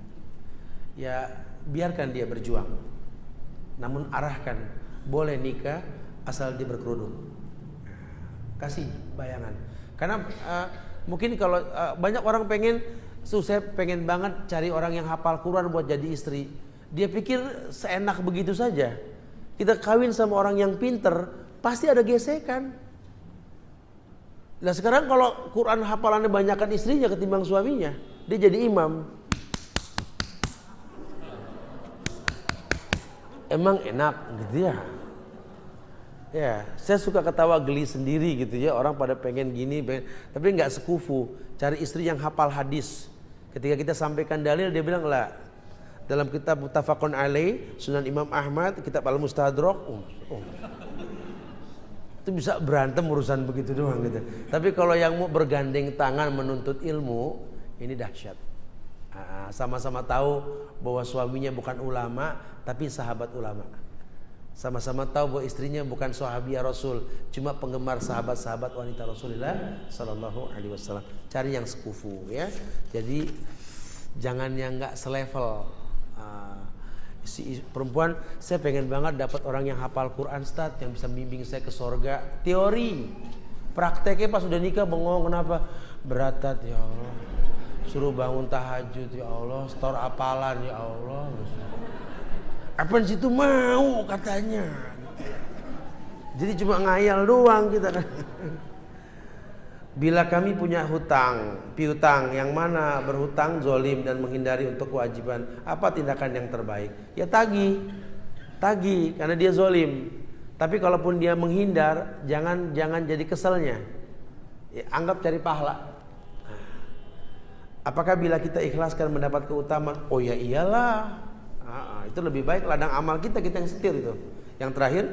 ya biarkan dia berjuang. Namun arahkan, boleh nikah asal dia berkerudung. Kasih bayangan. Karena mungkin kalau banyak orang pengen, saya pengen banget cari orang yang hafal Quran buat jadi istri. Dia pikir seenak begitu saja. Kita kawin sama orang yang pinter, pasti ada gesekan. Nah sekarang kalau Quran hafalannya banyakkan istrinya ketimbang suaminya, dia jadi imam. Emang enak gitu ya. Ya, saya suka ketawa geli sendiri gitu ya, orang pada pengen gini, tapi nggak sekufu. Cari istri yang hafal hadis. Ketika kita sampaikan dalil, dia bilang lah. Dalam kitab Muttafaqun Alaih, Sunan Imam Ahmad, kitab Al-Mustadrak, itu bisa berantem urusan begitu doang gitu. Tapi kalau yang mau bergandeng tangan menuntut ilmu, ini dahsyat. Sama-sama tahu bahwa suaminya bukan ulama, tapi sahabat ulama. Sama-sama tahu bahwa istrinya bukan sahabiah Rasul, cuma penggemar sahabat-sahabat wanita Rasulullah Sallallahu Alaihi Wasallam. Cari yang sekufu ya. Jadi jangan yang nggak selevel. Si perempuan, saya pengen banget dapat orang yang hafal Quran Ustaz, yang bisa membimbing saya ke sorga. Teori, prakteknya pas udah nikah bengong, kenapa? Beratat ya Allah, suruh bangun tahajud ya Allah, setor apalan ya Allah. Apaan situ mau katanya. Jadi cuma ngayal doang kita. Bila kami punya piutang, yang mana berhutang zolim dan menghindari untuk kewajiban, apa tindakan yang terbaik? Ya tagih, karena dia zolim. Tapi kalaupun dia menghindar, jangan jadi keselnya. Ya, anggap cari pahala. Apakah bila kita ikhlaskan mendapat keutamaan? Oh ya iyalah. Itu lebih baik ladang amal kita yang setir itu. Yang terakhir,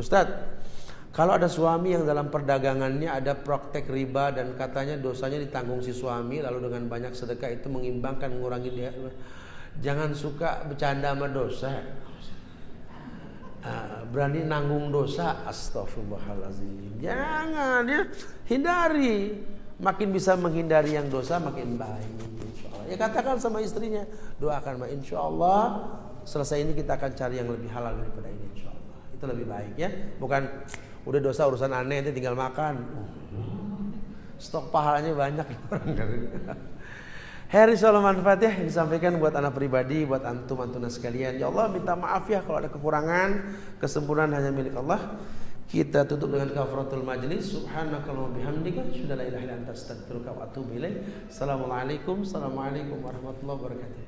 Ustadz. Kalau ada suami yang dalam perdagangannya ada praktek riba dan katanya dosanya ditanggung si suami, lalu dengan banyak sedekah itu mengimbangkan, mengurangi dia. Jangan suka bercanda sama dosa. Berani nanggung dosa, astagfirullahaladzim. Jangan, ya hindari. Makin bisa menghindari yang dosa makin baik. Insyaallah. Ya katakan sama istrinya, doakan, insyaallah selesai ini kita akan cari yang lebih halal daripada ini, insyaallah. Itu lebih baik ya, bukan udah dosa urusan aneh nanti tinggal makan. Stok pahalanya banyak orang. Hari insyaallah manfaat ya yang disampaikan buat anak pribadi, buat antum-antuna sekalian. Ya Allah minta maaf ya kalau ada kekurangan, kesempurnaan hanya milik Allah. Kita tutup dengan kafaratul majlis. Subhanakallahumma bihamdika asyhadu an la ilaha illa anta astaghfiruka wa atubu ilaik. Assalamualaikum warahmatullahi wabarakatuh.